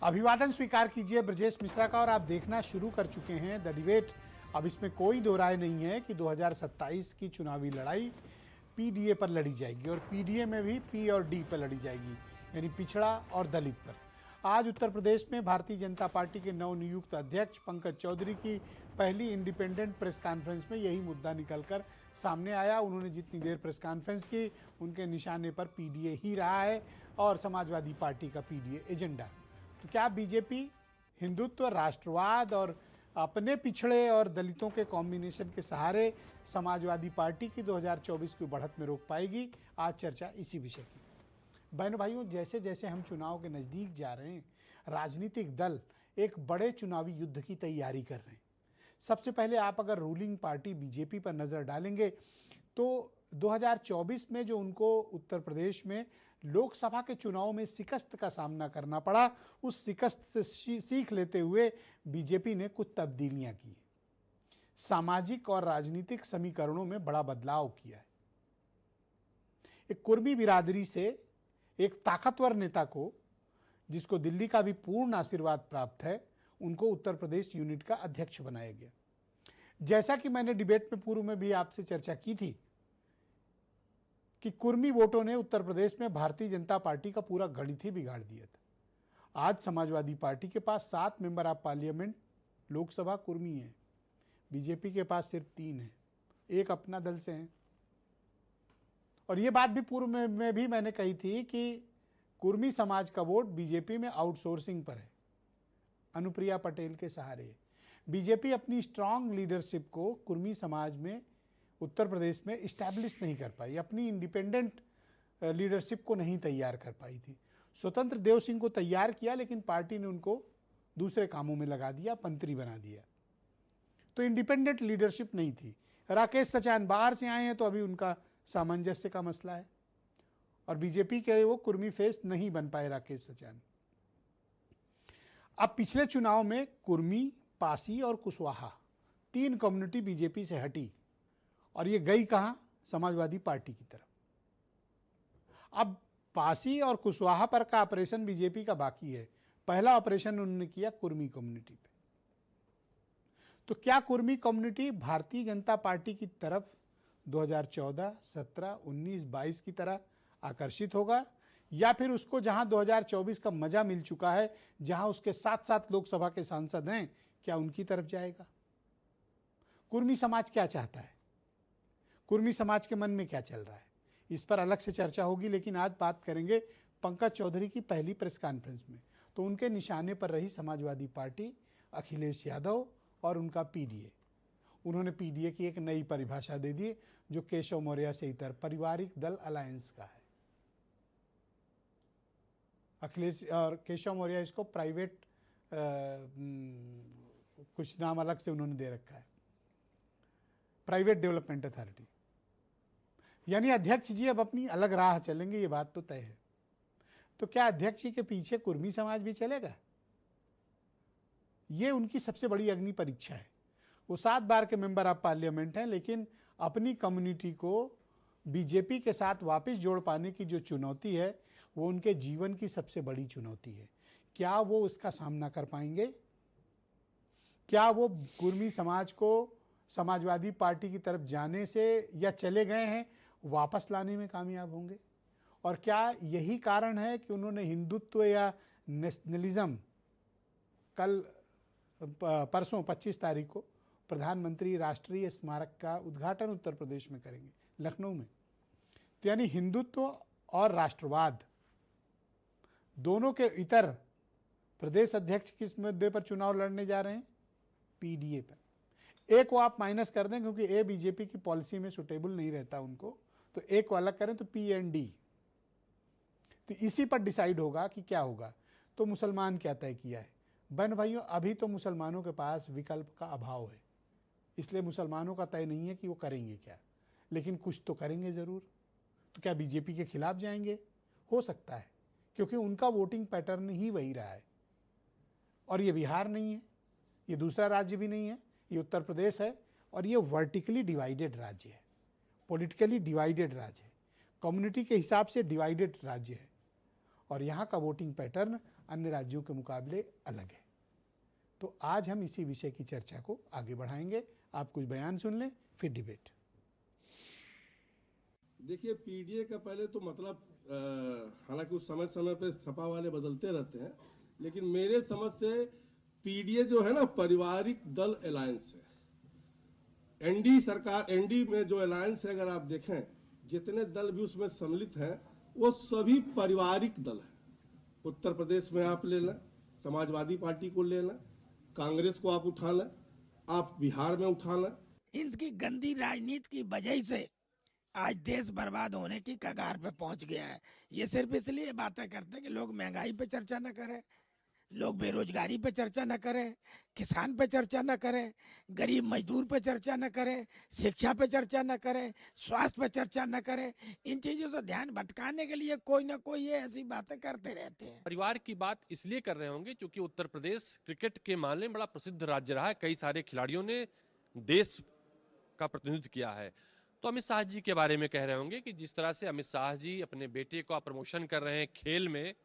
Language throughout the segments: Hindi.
अभिवादन स्वीकार कीजिए ब्रजेश मिश्रा का और आप देखना शुरू कर चुके हैं द डिबेट। अब इसमें कोई दो राय नहीं है कि 2027 की चुनावी लड़ाई पीडीए पर लड़ी जाएगी और पीडीए में भी पी और डी पर लड़ी जाएगी, यानी पिछड़ा और दलित पर। आज उत्तर प्रदेश में भारतीय जनता पार्टी के नवनियुक्त अध्यक्ष पंकज चौधरी की पहली इंडिपेंडेंट प्रेस कॉन्फ्रेंस में यही मुद्दा निकलकर सामने आया। उन्होंने जितनी देर प्रेस कॉन्फ्रेंस की, उनके निशाने पर पीडीए ही रहा है और समाजवादी पार्टी का पीडीए एजेंडा। तो क्या बीजेपी हिंदुत्व, राष्ट्रवाद और अपने पिछड़े और दलितों के कॉम्बिनेशन के सहारे समाजवादी पार्टी की 2024 की बढ़त में रोक पाएगी? आज चर्चा इसी विषय की। बहनों भाइयों, जैसे जैसे हम चुनाव के नज़दीक जा रहे हैं, राजनीतिक दल एक बड़े चुनावी युद्ध की तैयारी कर रहे हैं। सबसे पहले आप अगर रूलिंग पार्टी बीजेपी पर नज़र डालेंगे तो 2024 में जो उनको उत्तर प्रदेश में लोकसभा के चुनाव में शिकस्त का सामना करना पड़ा, उस शिकस्त से सीख लेते हुए बीजेपी ने कुछ तब्दीलियां की। सामाजिक और राजनीतिक समीकरणों में बड़ा बदलाव किया है। एक कुर्मी बिरादरी से एक ताकतवर नेता को, जिसको दिल्ली का भी पूर्ण आशीर्वाद प्राप्त है, उनको उत्तर प्रदेश यूनिट का अध्यक्ष बनाया गया। जैसा कि मैंने डिबेट में पूर्व में भी आपसे चर्चा की थी कि कुर्मी वोटों ने उत्तर प्रदेश में भारतीय जनता पार्टी का पूरा गणित ही बिगाड़ दिया था। आज समाजवादी पार्टी के पास 7 member of parliament Lok Sabha Kurmi हैं, बीजेपी के पास सिर्फ 3 हैं, एक अपना दल से हैं। और ये बात भी पूर्व में भी मैंने कही थी कि कुर्मी समाज का वोट बीजेपी में आउटसोर्सिंग पर है, अनुप्रिया पटेल के सहारे। बीजेपी अपनी स्ट्रांग लीडरशिप को कुर्मी समाज में उत्तर प्रदेश में इस्टेब्लिश नहीं कर पाई, अपनी इंडिपेंडेंट लीडरशिप को नहीं तैयार कर पाई थी। स्वतंत्र देव सिंह को तैयार किया, लेकिन पार्टी ने उनको दूसरे कामों में लगा दिया, मंत्री बना दिया। तो इंडिपेंडेंट लीडरशिप नहीं थी। राकेश सचान बाहर से आए हैं तो अभी उनका सामंजस्य का मसला है और बीजेपी के वो कुर्मी फेस नहीं बन पाए राकेश सचान। अब पिछले चुनाव में कुर्मी, पासी और कुशवाहा 3 कम्युनिटी बीजेपी से हटी और ये गई कहां? समाजवादी पार्टी की तरफ। अब पासी और कुशवाहा पर का ऑपरेशन बीजेपी का बाकी है। पहला ऑपरेशन उन्होंने किया कुर्मी कम्युनिटी पे। तो क्या कुर्मी कम्युनिटी भारतीय जनता पार्टी की तरफ 2014, 17, 19, 22 की तरह आकर्षित होगा, या फिर उसको जहां 2024 का मजा मिल चुका है, जहां उसके 7 लोकसभा के सांसद हैं, क्या उनकी तरफ जाएगा? कुर्मी समाज क्या चाहता है? कुर्मी समाज के मन में क्या चल रहा है? इस पर अलग से चर्चा होगी, लेकिन आज बात करेंगे पंकज चौधरी की पहली प्रेस कॉन्फ्रेंस में। तो उनके निशाने पर रही समाजवादी पार्टी, अखिलेश यादव और उनका पीडीए। उन्होंने पीडीए की एक नई परिभाषा दे दी, जो केशव मौर्य से इतर पारिवारिक दल अलायंस का है। अखिलेश और केशव मौर्य इसको प्राइवेट कुछ नाम अलग से उन्होंने दे रखा है, प्राइवेट डेवलपमेंट अथॉरिटी। यानी अध्यक्ष जी अब अपनी अलग राह चलेंगे, ये बात तो तय है। तो क्या अध्यक्ष जी के पीछे कुर्मी समाज भी चलेगा? ये उनकी सबसे बड़ी अग्नि परीक्षा है। वो 7 बार के मेंबर ऑफ पार्लियामेंट हैं, लेकिन अपनी कम्युनिटी को बीजेपी के साथ वापस जोड़ पाने की जो चुनौती है, वो उनके जीवन की सबसे बड़ी चुनौती है। क्या वो उसका सामना कर पाएंगे? क्या वो कुर्मी समाज को समाजवादी पार्टी की तरफ जाने से, या चले गए हैं, वापस लाने में कामयाब होंगे? और क्या यही कारण है कि उन्होंने हिंदुत्व या नेशनलिज्म, कल परसों 25 तारीख को प्रधानमंत्री राष्ट्रीय स्मारक का उद्घाटन उत्तर प्रदेश में करेंगे, लखनऊ में। तो यानी हिंदुत्व और राष्ट्रवाद दोनों के इतर प्रदेश अध्यक्ष किस मुद्दे पर चुनाव लड़ने जा रहे हैं? पीडीए पर। एक को आप माइनस कर दें, क्योंकि ए बीजेपी की पॉलिसी में सुटेबल नहीं रहता उनको, तो एक को अलग करें तो पी एंड डी। तो इसी पर डिसाइड होगा कि क्या होगा। तो मुसलमान क्या तय किया है? बहन भाइयों, अभी तो मुसलमानों के पास विकल्प का अभाव है, इसलिए मुसलमानों का तय नहीं है कि वो करेंगे क्या, लेकिन कुछ तो करेंगे ज़रूर। तो क्या बीजेपी के खिलाफ जाएंगे? हो सकता है, क्योंकि उनका वोटिंग पैटर्न ही वही रहा है। और ये बिहार नहीं है, ये दूसरा राज्य भी नहीं है, ये उत्तर प्रदेश है, और ये वर्टिकली डिवाइडेड राज्य है, पॉलिटिकली डिवाइडेड राज्य है, कम्युनिटी के हिसाब से डिवाइडेड राज्य है। और यहाँ का वोटिंग पैटर्न अन्य राज्यों के मुकाबले अलग है। तो आज हम इसी विषय की चर्चा को आगे बढ़ाएंगे। आप कुछ बयान सुन लें, फिर डिबेट। देखिए, पीडीए का पहले तो मतलब हालांकि उस समय समय पे सपा वाले बदलते रहते हैं, लेकिन मेरे समझ से पीडीए जो है ना, पारिवारिक दल अलायंस है। एनडी सरकार, एनडी में जो अलायंस है, अगर आप देखें जितने दल भी उसमें सम्मिलित हैं वो सभी पारिवारिक दल हैं। उत्तर प्रदेश में आप ले लें, समाजवादी पार्टी को ले लें, कांग्रेस को आप उठा लें, आप बिहार में उठा लें। इनकी गंदी राजनीति की वजह से आज देश बर्बाद होने की कगार पे पहुंच गया है। ये सिर्फ इसलिए बातें करते हैं कि लोग महंगाई पे चर्चा न करें, लोग बेरोजगारी पे चर्चा न करें, किसान पे चर्चा न करें, गरीब मजदूर पे चर्चा न करें, शिक्षा पे चर्चा न करें, स्वास्थ्य पे चर्चा न करें। इन चीजों से ध्यान भटकाने के लिए कोई ना कोई ये ऐसी बातें करते रहते हैं। परिवार की बात इसलिए कर रहे होंगे क्योंकि उत्तर प्रदेश क्रिकेट के मामले में बड़ा प्रसिद्ध राज्य रहा है। कई सारे खिलाड़ियों ने देश का प्रतिनिधित्व किया है। तो अमित शाह जी के बारे में कह रहे होंगे कि जिस तरह से अमित शाह जी अपने बेटे का प्रमोशन कर रहे हैं खेल में,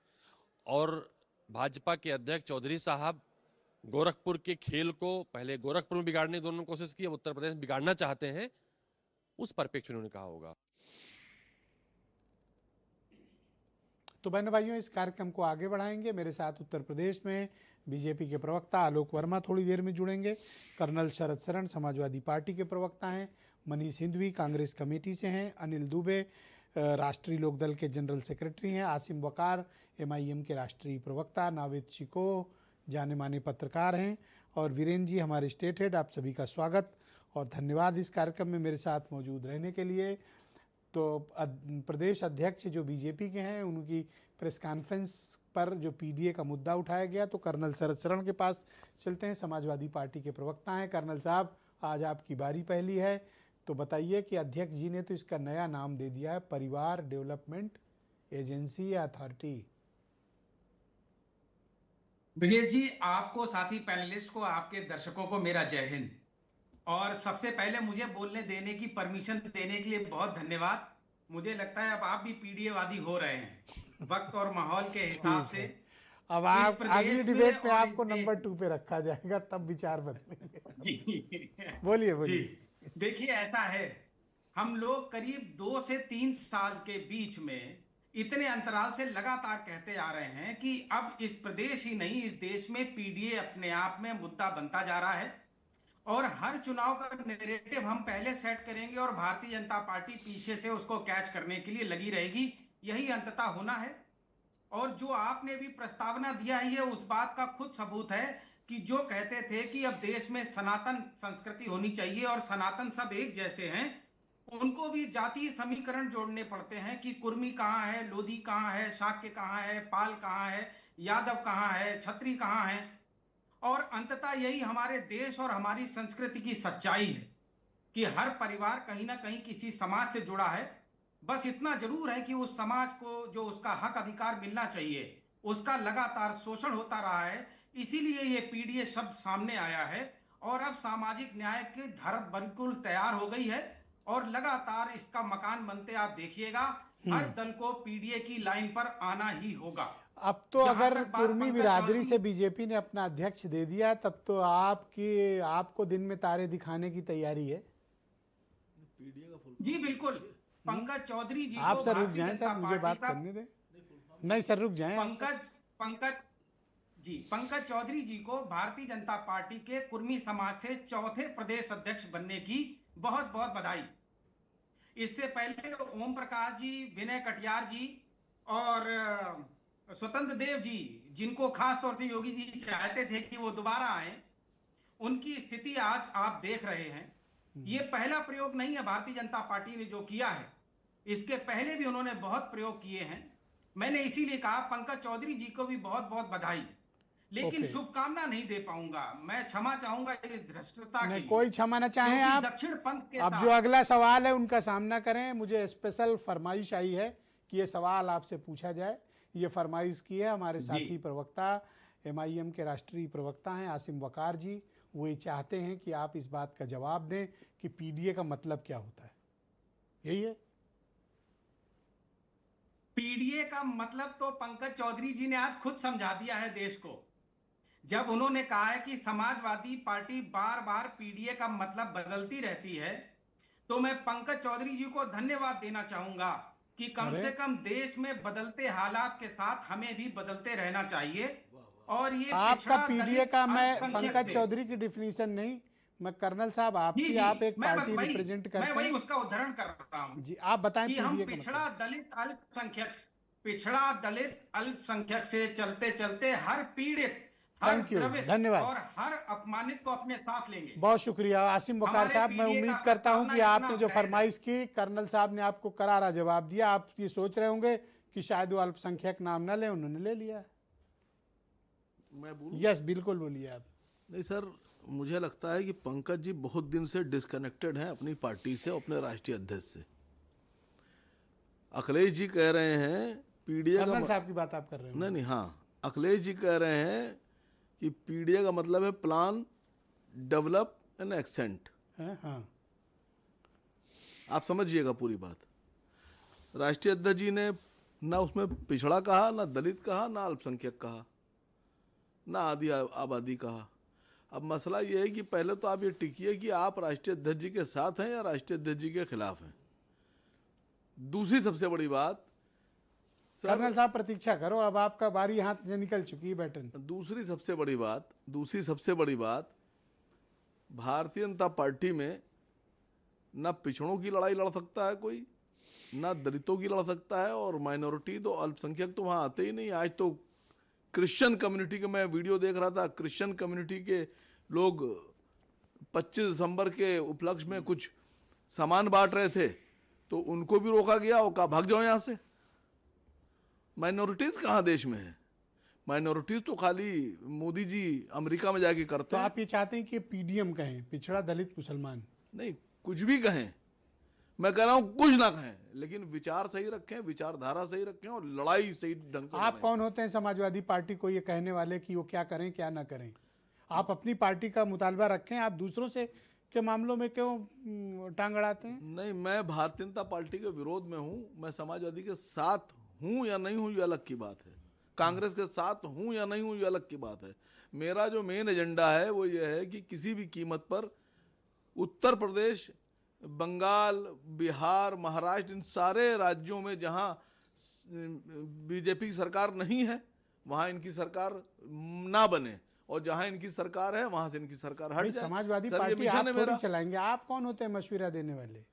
और भाजपा के अध्यक्ष चौधरी साहब गोरखपुर के खेल को पहले गोरखपुर में बिगाड़ने की दोनों कोशिश की, अब उत्तर प्रदेश में बिगाड़ना चाहते हैं, उस परिप्रेक्ष्य में उन्होंने कहा होगा। तो बहनों भाइयों, इस कार्यक्रम को आगे बढ़ाएंगे। मेरे साथ उत्तर प्रदेश में बीजेपी के प्रवक्ता आलोक वर्मा थोड़ी देर में जुड़ेंगे। कर्नल शरद शरण समाजवादी पार्टी के प्रवक्ता हैं। मनीष हिंदवी कांग्रेस कमेटी से हैं। अनिल दुबे राष्ट्रीय लोकदल के जनरल सेक्रेटरी हैं। आसिम वकार एमआईएम के राष्ट्रीय प्रवक्ता। नावेद चिको जाने माने पत्रकार हैं। और वीरेंद्र जी हमारे स्टेट हेड। आप सभी का स्वागत और धन्यवाद इस कार्यक्रम में मेरे साथ मौजूद रहने के लिए। तो प्रदेश अध्यक्ष जो बीजेपी के हैं, उनकी प्रेस कॉन्फ्रेंस पर जो पीडीए का मुद्दा उठाया गया, तो कर्नल शरद शरण के पास चलते हैं। समाजवादी पार्टी के प्रवक्ता हैं। कर्नल साहब, आज आपकी बारी पहली है, तो बताइए कि अध्यक्ष जी ने तो इसका नया नाम दे दिया है परिवार डेवलपमेंट एजेंसी या अथॉरिटी। विजय जी, आपको, साथी पैनलिस्ट को, आपके दर्शकों को मेरा जय हिंद। और सबसे पहले मुझे बोलने देने की परमिशन देने के लिए बहुत धन्यवाद। मुझे लगता है अब आप भी पीडीए वादी हो रहे हैं वक्त और माहौल के हिसाब से। अब आप अगली डिबेट में आपको नंबर 2 पे रखा जाएगा, तब विचार बदलेंगे। जी बोलिए बोलिए। देखिए, ऐसा है, हम लोग करीब 2 से 3 साल के बीच में इतने अंतराल से लगातार कहते आ रहे हैं कि अब इस प्रदेश ही नहीं, इस देश में पीडीए अपने आप में मुद्दा बनता जा रहा है और हर चुनाव का नैरेटिव हम पहले सेट करेंगे और भारतीय जनता पार्टी पीछे से उसको कैच करने के लिए लगी रहेगी। यही अंततः होना है। और जो आपने भी प्रस्तावना दिया है, ये उस बात का खुद सबूत है कि जो कहते थे कि अब देश में सनातन संस्कृति होनी चाहिए और सनातन सब एक जैसे हैं, उनको भी जातीय समीकरण जोड़ने पड़ते हैं कि कुर्मी कहाँ है, लोधी कहाँ है, शाक्य कहाँ है, पाल कहाँ है, यादव कहाँ है, छत्री कहाँ है। और अंततः यही हमारे देश और हमारी संस्कृति की सच्चाई है कि हर परिवार कहीं ना कहीं किसी समाज से जुड़ा है। बस इतना जरूर है कि उस समाज को जो उसका हक अधिकार मिलना चाहिए, उसका लगातार शोषण होता रहा है। इसीलिए ये पीडीए शब्द सामने आया है और अब सामाजिक न्याय की धर्म बिल्कुल तैयार हो गई है और लगातार इसका मकान बनते आप देखिएगा। हर दल को पीडीए की लाइन पर आना ही होगा। अब तो अगर कुर्मी बिरादरी से बीजेपी ने अपना अध्यक्ष दे दिया, तब तो आपको दिन में तारे दिखाने की तैयारी है। जी बिल्कुल। पंकज चौधरी जी आप को सर रुक जाएं, सर मुझे बात करने दें। नहीं सर रुक जाएं। पंकज चौधरी जी को भारतीय जनता पार्टी के कुर्मी समाज से चौथे प्रदेश अध्यक्ष बनने की बहुत बहुत बधाई। इससे पहले ओम प्रकाश जी, विनय कटियार जी और स्वतंत्र देव जी, जिनको खास तौर से योगी जी चाहते थे कि वो दोबारा आए, उनकी स्थिति आज आप देख रहे हैं। ये पहला प्रयोग नहीं है भारतीय जनता पार्टी ने जो किया है, इसके पहले भी उन्होंने बहुत प्रयोग किए हैं। मैंने इसीलिए कहा पंकज चौधरी जी को भी बहुत बहुत बधाई, लेकिन शुभकामना नहीं दे पाऊंगा। मैं क्षमा चाहूंगा इस धृष्टता के लिए। कोई क्षमा न चाहें आप। दक्षिण पंथ के अब जो अगला सवाल है उनका सामना करें। मुझे स्पेशल फरमाइश आई है कि ये सवाल आपसे पूछा जाए। ये फरमाइश की है हमारे साथी प्रवक्ता, एमआईएम के राष्ट्रीय प्रवक्ता हैं आसिम वकार जी। वो ये चाहते हैं कि आप इस बात का जवाब दें कि पीडीए का मतलब क्या होता है। यही है। पीडीए का मतलब तो पंकज चौधरी जी ने आज खुद समझा दिया है देश को, जब उन्होंने कहा है कि समाजवादी पार्टी बार बार पीडीए का मतलब बदलती रहती है। तो मैं पंकज चौधरी जी को धन्यवाद देना चाहूंगा कि कम अरे से कम देश में बदलते हालात के साथ हमें भी बदलते रहना चाहिए। और ये आपका पिछड़ा पीडीए दलित का, मैं अल्पसंख्यक पंकज थे। चौधरी की डिफिनीशन नहीं, मैं कर्नल साहब जी आपकी, जी, आप एक पार्टी वही रिप्रेजेंट मैं करते वही हैं। उसका उदाहरण कर रहा हूं जी आप बताएं कि हम पीडीए का मतलब। पिछड़ा दलित अल्पसंख्यक से चलते चलते हर पीड़ित, हर थैंक यू, द्रवित धन्यवाद, और हर अपमानित को अपने साथ लेंगे। बहुत शुक्रिया आसिम वकार हमारे साहब। मैं पीडीए का उम्मीद करता हूं प्रस्तावना कि इतना आपने जो जायज है। फरमाइश की, कर्नल साहब ने आपको करारा जवाब दिया। आप ये सोच रहे होंगे कि शायद वो अल्पसंख्यक नाम ना ले, उन्होंने ले लिया। मैं बोलूं? यस बिल्कुल बोलिए आप। नहीं सर, मुझे लगता है कि पंकज जी बहुत दिन से डिस्कनेक्टेड हैं अपनी पार्टी से, अपने राष्ट्रीय अध्यक्ष से। अखिलेश जी कह रहे हैं पीडीए का कर्नल साहब की बात आप कर रहे हैं? नहीं, हाँ, अखिलेश जी कह रहे हैं कि पीडीए का मतलब है प्लान, डेवलप एंड एक्सेंट। हाँ, आप समझिएगा पूरी बात। राष्ट्रीय अध्यक्ष जी ने ना उसमें पिछड़ा कहा, ना दलित कहा, ना अल्पसंख्यक कहा, ना आदि आबादी कहा। अब मसला ये है कि पहले तो आप ये टिकिए कि आप राष्ट्रीय अध्यक्ष जी के साथ हैं या राष्ट्रीय अध्यक्ष जी के खिलाफ हैं। दूसरी सबसे बड़ी बात कर्नल साहब प्रतीक्षा करो, अब आपका बारी हाथ से निकल चुकी है बैटन। दूसरी सबसे बड़ी बात, भारतीय जनता पार्टी में ना पिछड़ों की लड़ाई लड़ सकता है कोई, ना दलितों की लड़ सकता है, और माइनॉरिटी तो अल्पसंख्यक तो वहाँ आते ही नहीं। आज तो क्रिश्चियन कम्युनिटी के मैं वीडियो देख रहा था, क्रिश्चियन कम्युनिटी के लोग 25 दिसंबर के उपलक्ष्य में कुछ सामान बांट रहे थे, तो उनको भी रोका गया और कहा भाग जाओ यहाँ से। माइनॉरिटीज कहाँ देश में है? माइनॉरिटीज तो खाली मोदी जी अमेरिका में जाके करते तो हैं। आप ये चाहते हैं कि पीडीएम कहें, पिछड़ा दलित मुसलमान? नहीं, कुछ भी कहें, मैं कह रहा हूं कुछ ना कहें, लेकिन विचार सही रखें, विचारधारा सही रखें और लड़ाई सही ढंग से आप लड़ें। कौन होते हैं समाजवादी पार्टी को ये कहने वाले कि वो क्या करें क्या ना करें? आप अपनी पार्टी का मुतालबा रखें, आप दूसरों से के मामलों में क्यों टांग अड़ाते हैं? नहीं, मैं भारतीय जनता पार्टी के विरोध में हूं। मैं समाजवादी के साथ हूं या नहीं हूं ये अलग की बात है, कांग्रेस के साथ हूं या नहीं हूं ये अलग की बात है। मेरा जो मेन एजेंडा है वो ये है कि किसी भी कीमत पर उत्तर प्रदेश, बंगाल, बिहार, महाराष्ट्र, इन सारे राज्यों में जहां बीजेपी की सरकार नहीं है वहां इनकी सरकार ना बने, और जहां इनकी सरकार है वहां से इनकी सरकार हट भाई, जाए। समाजवादी सर, ये पार्टी मिशन आप है थोड़ी मेरा। चलाएंगे। आप कौन होते हैं मशवरा देने वाले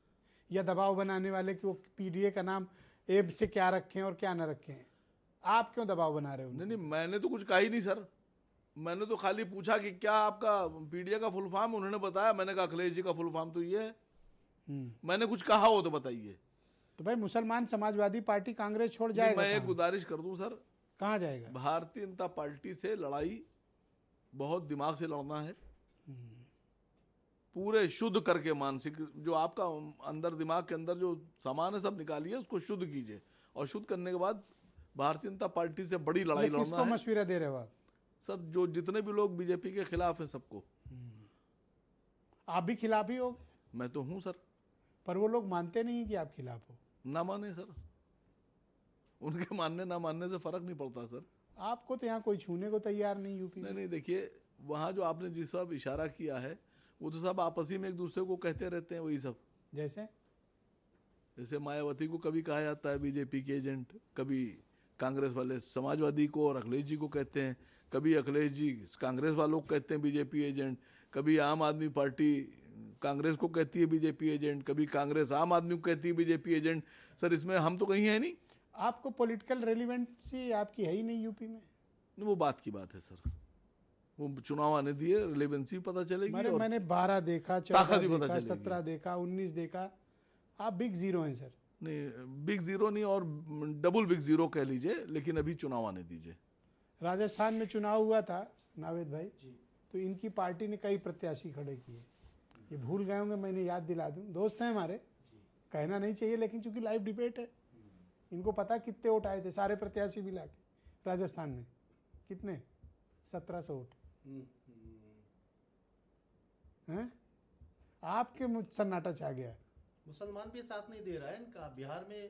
या दबाव बनाने वाले कि वो पीडीए का नाम एब से क्या रखें और क्या ना रखें? आप क्यों दबाव बना रहे हो? नहीं, मैंने तो कुछ कहा ही नहीं सर। मैंने तो खाली पूछा कि क्या आपका पीडीए का फुल फॉर्म, उन्होंने बताया। मैंने कहा अखिलेश जी का फुल फॉर्म तो ये है। मैंने कुछ कहा हो तो बताइए। तो भाई मुसलमान समाजवादी पार्टी कांग्रेस छोड़ नहीं, जाएगा मैं एक कहाँ? गुजारिश कर दूं सर, कहाँ जाएगा? भारतीय जनता पार्टी से लड़ाई बहुत दिमाग से लड़ना है, पूरे शुद्ध करके। मानसिक जो आपका अंदर दिमाग के अंदर जो सामान है सब निकालिए, उसको शुद्ध कीजिए, और शुद्ध करने के बाद भारतीय जनता पार्टी से बड़ी लड़ाई ये लड़ना किसको है। मशवरा दे रहे हो आप? सर, जो जितने भी लोग बीजेपी के खिलाफ हैं सबको। आप भी खिलाफ ही हो, मैं तो हूं सर। पर वो लोग मानते नहीं कि आप खिलाफ हो। ना माने सर, उनके मानने ना मानने से फर्क नहीं पड़ता सर। आपको तो यहाँ कोई छूने को तैयार नहीं यूपी में। नहीं, देखिए, वहाँ जो आपने जिस सब इशारा किया है वो तो सब आपसी में एक दूसरे को कहते रहते हैं वही सब। जैसे मायावती को कभी कहा जाता है बीजेपी के एजेंट, कभी कांग्रेस वाले समाजवादी को और अखिलेश जी को कहते हैं, कभी अखिलेश जी कांग्रेस वालों को कहते हैं बीजेपी एजेंट, कभी आम आदमी पार्टी कांग्रेस को कहती है बीजेपी एजेंट, कभी कांग्रेस आम आदमी को कहती है बीजेपी एजेंट। सर, इसमें हम तो कहीं है नहीं। आपको पॉलिटिकल रेलिवेंसी आपकी है ही नहीं यूपी में। वो बात की बात है सर, वो चुनाव आने दिए, रिलेवेंसी पता चलेगी। और मैंने 12 देखा, ताकत 14 भी पता देखा, चलेगी। 17 देखा, 19 देखा। आप बिग जीरो हैं सर। नहीं, बिग जीरो नहीं, और डबल बिग जीरो कह लीजिए, लेकिन अभी चुनाव आने दीजिए। राजस्थान में चुनाव हुआ था नावेद भाई, तो इनकी पार्टी ने कई प्रत्याशी खड़े किए। ये भूल गए होंगे, मैंने याद दिला दूं। दोस्त हैं हमारे, कहना नहीं चाहिए, लेकिन चूंकि लाइव डिबेट है, इनको पता कितने वोट आए थे सारे प्रत्याशी मिला के राजस्थान में। कितने? 1700 वोट हैं। आपके सन्नाटा छा गया। मुसलमान भी साथ नहीं दे रहा है इनका। बिहार में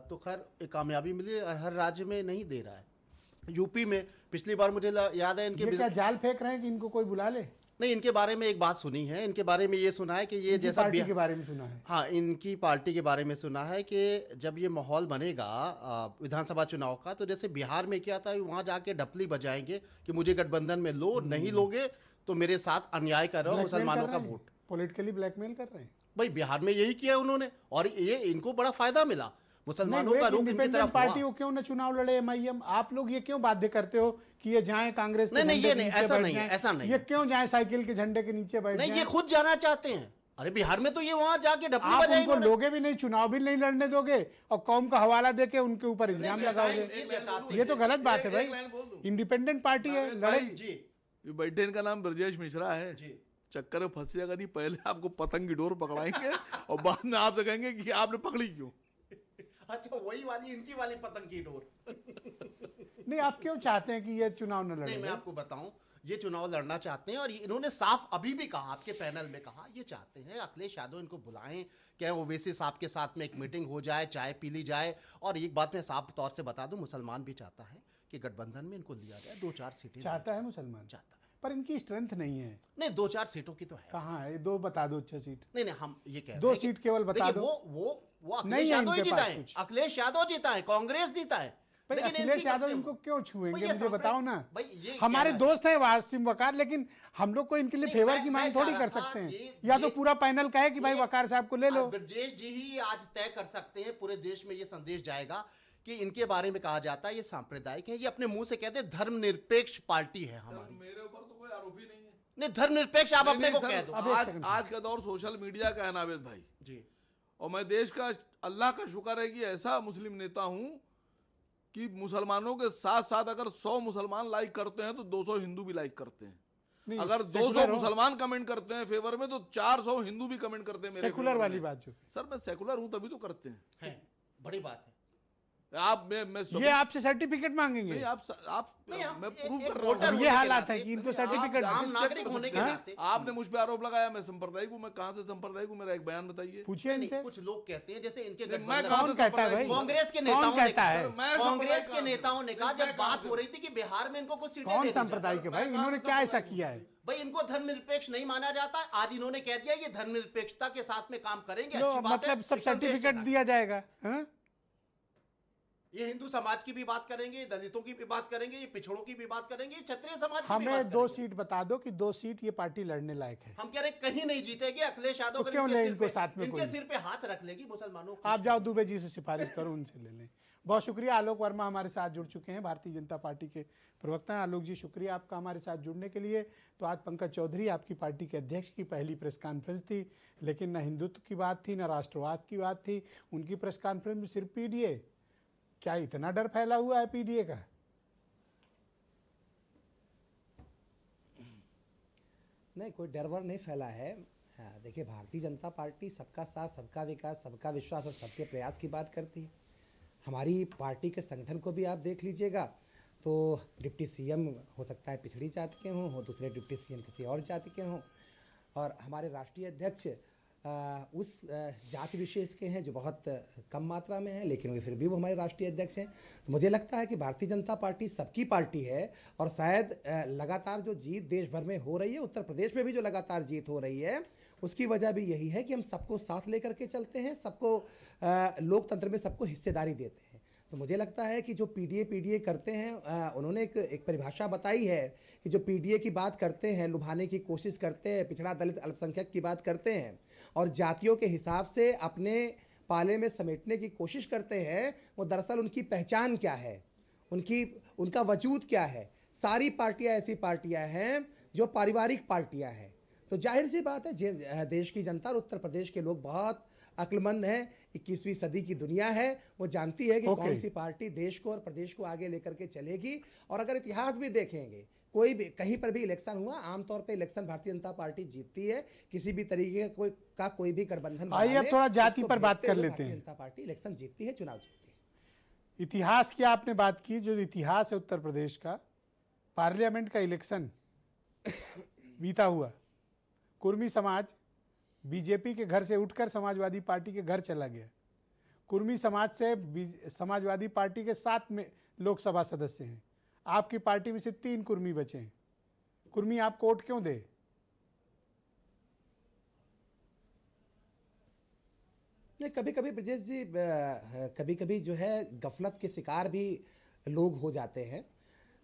तो खैर एक कामयाबी मिली, और हर राज्य में नहीं दे रहा है। यूपी में पिछली बार मुझे याद है इनके ये क्या जाल फेंक रहे हैं कि इनको कोई बुला ले? नहीं, इनके बारे में एक बात सुनी है, इनके बारे में ये सुना है कि ये इनकी जैसा पार्टी के बारे में सुना है। हाँ, इनकी पार्टी के बारे में सुना है कि जब ये माहौल बनेगा विधानसभा चुनाव का, तो जैसे बिहार में क्या था, वहाँ जाके ढपली बजाएंगे कि मुझे गठबंधन में लो, नहीं लोगे तो मेरे साथ अन्याय कर रहे हो, मुसलमानों का वोट। पॉलिटिकली ब्लैकमेल कर रहे हैं भाई बिहार में यही किया उन्होंने, और ये इनको बड़ा फायदा मिला। मुसलमानों का रुख इनकी तरफ पार्टी हुआ। को क्यों ना चुनाव लड़े एमआईएम? आप लोग ये क्यों बाध्य करते हो कि ये जाएं कांग्रेस के नहीं, झंडे ये के नहीं, नीचे ऐसा बैठ नहीं है, जाएं? ऐसा नहीं ये है। क्यों जाएं साइकिल के झंडे के नीचे बैठ नहीं, जाएं? ये खुद जाना चाहते हैं। अरे बिहार में तो ये वहां जाके ढपली आप बजाई उनको इन्होंने। लोगे भी नहीं, चुनाव भी नहीं लड़ने दोगे, और कौम का हवाला देके उनके ऊपर इल्जाम लगाओगे। ये तो गलत बात है एक लाइन बोल भाई। दूं। इंडिपेंडेंट पार्टी है, जावेद लड़े। भाई, जी ये बैठे, इनका नाम ब्रजेश मिश्रा है। जी। चक्कर में फंसिएगा नहीं, पहले आपको पतंग की डोर पकड़ाएंगे और बाद में आपसे कहेंगे कि आपने पकड़ी क्यों। अच्छा, वही वाली इनकी वाली पतंग की डोर। नहीं, आप क्यों चाहते हैं कि ये चुनाव न नहीं, मैं लड़े? आपको बताऊं, ये चुनाव लड़ना चाहते हैं, और इन्होंने साफ अभी भी कहा, आपके पैनल में कहा, ये चाहते हैं अखिलेश यादव इनको बुलाएं, क्या ओवैसी साहब के साथ में एक मीटिंग हो जाए, चाय पी ली जाए। और एक बात मैं साफ तौर से बता दूं, मुसलमान भी चाहता है कि गठबंधन में इनको लिया जाए, 2-4 सीटें चाहता है मुसलमान, चाहता है। पर इनकी स्ट्रेंथ नहीं है। नहीं, 2-4 सीटों की तो है। कहाँ है? दो बता दो अच्छे सीट। नहीं, हम ये कह रहे दो हैं कि- सीट केवल बता देखिए, दो। वो अखिलेश नहीं है यादव ही इनके जीता पास है, कुछ। अखिलेश यादव जीता है, कांग्रेस जीता है। भाई लेकिन अखिलेश इनकी यादव कम से इनको कम- क्यों छुएंगे? भाई ये मुझे संप्रदाय- बताओ ना। भाई ये हमारे कहना है। दोस्त हैं वासिम वकार, लेकिन हम लोग को इनके लिए नहीं, फेवर मैं- की मैं मांग चाह थोड़ी रहा कर था सकते हैं। कि या तो ये- पूरा पैनल कहे कि भाई ये- वकार साहब को ले लो। ब्रजेश जी ही आज तय कर सकते हैं, पूरे देश में ये संदेश जाएगा कि इनके बारे में कहा जाता है ये सांप्रदायिक है। ये अपने मुंह से कहते हैं धर्मनिरपेक्ष पार्टी है हमारी। मेरे ऊपर तो कोई आरोप ही नहीं है। नहीं, धर्मनिरपेक्ष आप अपने को नहीं, कह सर, दो। अब एक आज सेकंड। आज का दौर सोशल मीडिया का है नावेद भाई, जी, और मैं देश का, अल्लाह का शुक्र है कि ऐसा मुस्लिम नेता हूं कि मुसलमानों के साथ साथ अगर 100 मुसलमान लाइक करते हैं तो 200 हिंदू भी लाइक करते हैं। नहीं, अगर सेकुलर 200 हो। मुसलमान कमेंट करते हैं फेवर में तो 400 हिंदू भी कमेंट करते हैं मेरे सेकुलर फेवर वाली में। बात जो सर मैं सेकुलर हूं तभी तो करते हैं। है, बड़ी बात है। आप मैं ये आपसे सर्टिफिकेट मांगेंगे? नहीं, आप नहीं, हम मैं एक- प्रूव एक कर रहा वोटर हूं। अब ये होने के हालात नाते- है कि इनको नहीं, सर्टिफिकेट आप आम चेक नागरिक कर होने के सकते हैं। नाते आपने मुझ पे आरोप लगाया मैं सांप्रदायिक हूं, मैं कहां से सांप्रदायिक हूं, मेरा एक बयान बताइए। पूछिए नहीं, इनसे। कुछ लोग कहते हैं जैसे इनके नहीं, मैं गठबंधन- कहां कौन से कहता है भाई? सांप्रदायिक हूं? कांग्रेस के कौन नेताओं ने कहता है? सर, मैं कांग्रेस सांप्रदायिक के नेताओं ने कहा, मैं जब कहां बात से- हो रही थी कि बिहार में इनको कुछ सीटें कौन दे दी जाए। सांप्रदायिक है भाई? मैं इन्होंने कहाँ क्या ऐसा सांप्रदायिक किया है? भाई इनको धर्मनिरपेक्ष नहीं माना जाता है। आज इन्होंने कह दिया ये धर्मनिरपेक्षता के साथ में काम करेंगे। लो, अच्छी बात है, मतलब सब एक संदेश सर्टिफिकेट चला। दिया जाएगा? हाँ? ये हिंदू समाज की भी बात करेंगे, दलितों की भी बात करेंगे, ये पिछड़ों की भी बात करेंगे, ये क्षत्रिय समाज की भी बात हमें 2 करेंगे। सीट बता दो कि 2 सीट ये पार्टी लड़ने लायक है। हम कह रहे हैं कहीं नहीं जीतेगी। अखिलेश यादव तो अगर क्यों इनके ले सिर इनको पे- साथ में इनके कोई? सिर पे हाथ रख लेगी मुसलमानों को। आप जाओ दुबे जी से सिफारिश करो, उनसे ले लें। बहुत शुक्रिया। आलोक वर्मा हमारे साथ जुड़ चुके हैं, भारतीय जनता पार्टी के प्रवक्ता हैं। आलोक जी, शुक्रिया आपका हमारे साथ जुड़ने के लिए। तो आज पंकज चौधरी, आपकी पार्टी के अध्यक्ष की पहली प्रेस कॉन्फ्रेंस थी, लेकिन न हिंदुत्व की बात थी, न राष्ट्रवाद की बात थी। उनकी प्रेस कॉन्फ्रेंस में सिर्फ पीडीए। क्या इतना डर फैला हुआ है पीडीए का? नहीं, कोई डर वर नहीं फैला है। हाँ, देखिए, भारतीय जनता पार्टी सबका साथ, सबका विकास, सबका विश्वास और सबके प्रयास की बात करती है। हमारी पार्टी के संगठन को भी आप देख लीजिएगा तो डिप्टी सीएम हो सकता है पिछड़ी जाति के हों, दूसरे डिप्टी सीएम किसी और जाति के हों, और हमारे राष्ट्रीय अध्यक्ष उस जाति विशेष के हैं जो बहुत कम मात्रा में है, लेकिन वे फिर भी वो हमारे राष्ट्रीय अध्यक्ष हैं। तो मुझे लगता है कि भारतीय जनता पार्टी सबकी पार्टी है, और शायद लगातार जो जीत देश भर में हो रही है, उत्तर प्रदेश में भी जो लगातार जीत हो रही है, उसकी वजह भी यही है कि हम सबको साथ लेकर के चलते हैं, सबको लोकतंत्र में सबको हिस्सेदारी देते हैं। तो मुझे लगता है कि जो पीडीए करते हैं, उन्होंने एक परिभाषा बताई है कि जो पीडीए की बात करते हैं, लुभाने की कोशिश करते हैं, पिछड़ा दलित अल्पसंख्यक की बात करते हैं, और जातियों के हिसाब से अपने पाले में समेटने की कोशिश करते हैं, वो दरअसल उनकी पहचान क्या है, उनका वजूद क्या है। सारी पार्टियां ऐसी पार्टियां हैं जो पारिवारिक पार्टियां हैं। तो जाहिर सी बात है, देश की जनता और उत्तर प्रदेश के लोग बहुत अक्लमंद हैं। 21वीं सदी की दुनिया है, वो जानती है कि कौन सी पार्टी देश को और प्रदेश को आगे लेकर के चलेगी। और अगर इतिहास भी देखेंगे, कोई भी कहीं पर भी इलेक्शन हुआ, आमतौर पे इलेक्शन भारतीय जनता पार्टी जीतती है। किसी भी तरीके का कोई भी गठबंधन, आइए अब थोड़ा जाति पर बात कर लेते हैं। भारतीय जनता पार्टी इलेक्शन जीतती है, चुनाव जीतती है। इतिहास की आपने बात की, जो इतिहास है उत्तर प्रदेश का, पार्लियामेंट का इलेक्शन बीता हुआ, कुर्मी समाज बीजेपी के घर से उठकर समाजवादी पार्टी के घर चला गया। कुर्मी समाज से समाजवादी पार्टी के 7 में लोकसभा सदस्य हैं। आपकी पार्टी में सिर्फ 3 कुर्मी बचे हैं। कुर्मी आपको वोट क्यों दे? नहीं, कभी कभी ब्रजेश जी, कभी कभी जो है गफलत के शिकार भी लोग हो जाते हैं।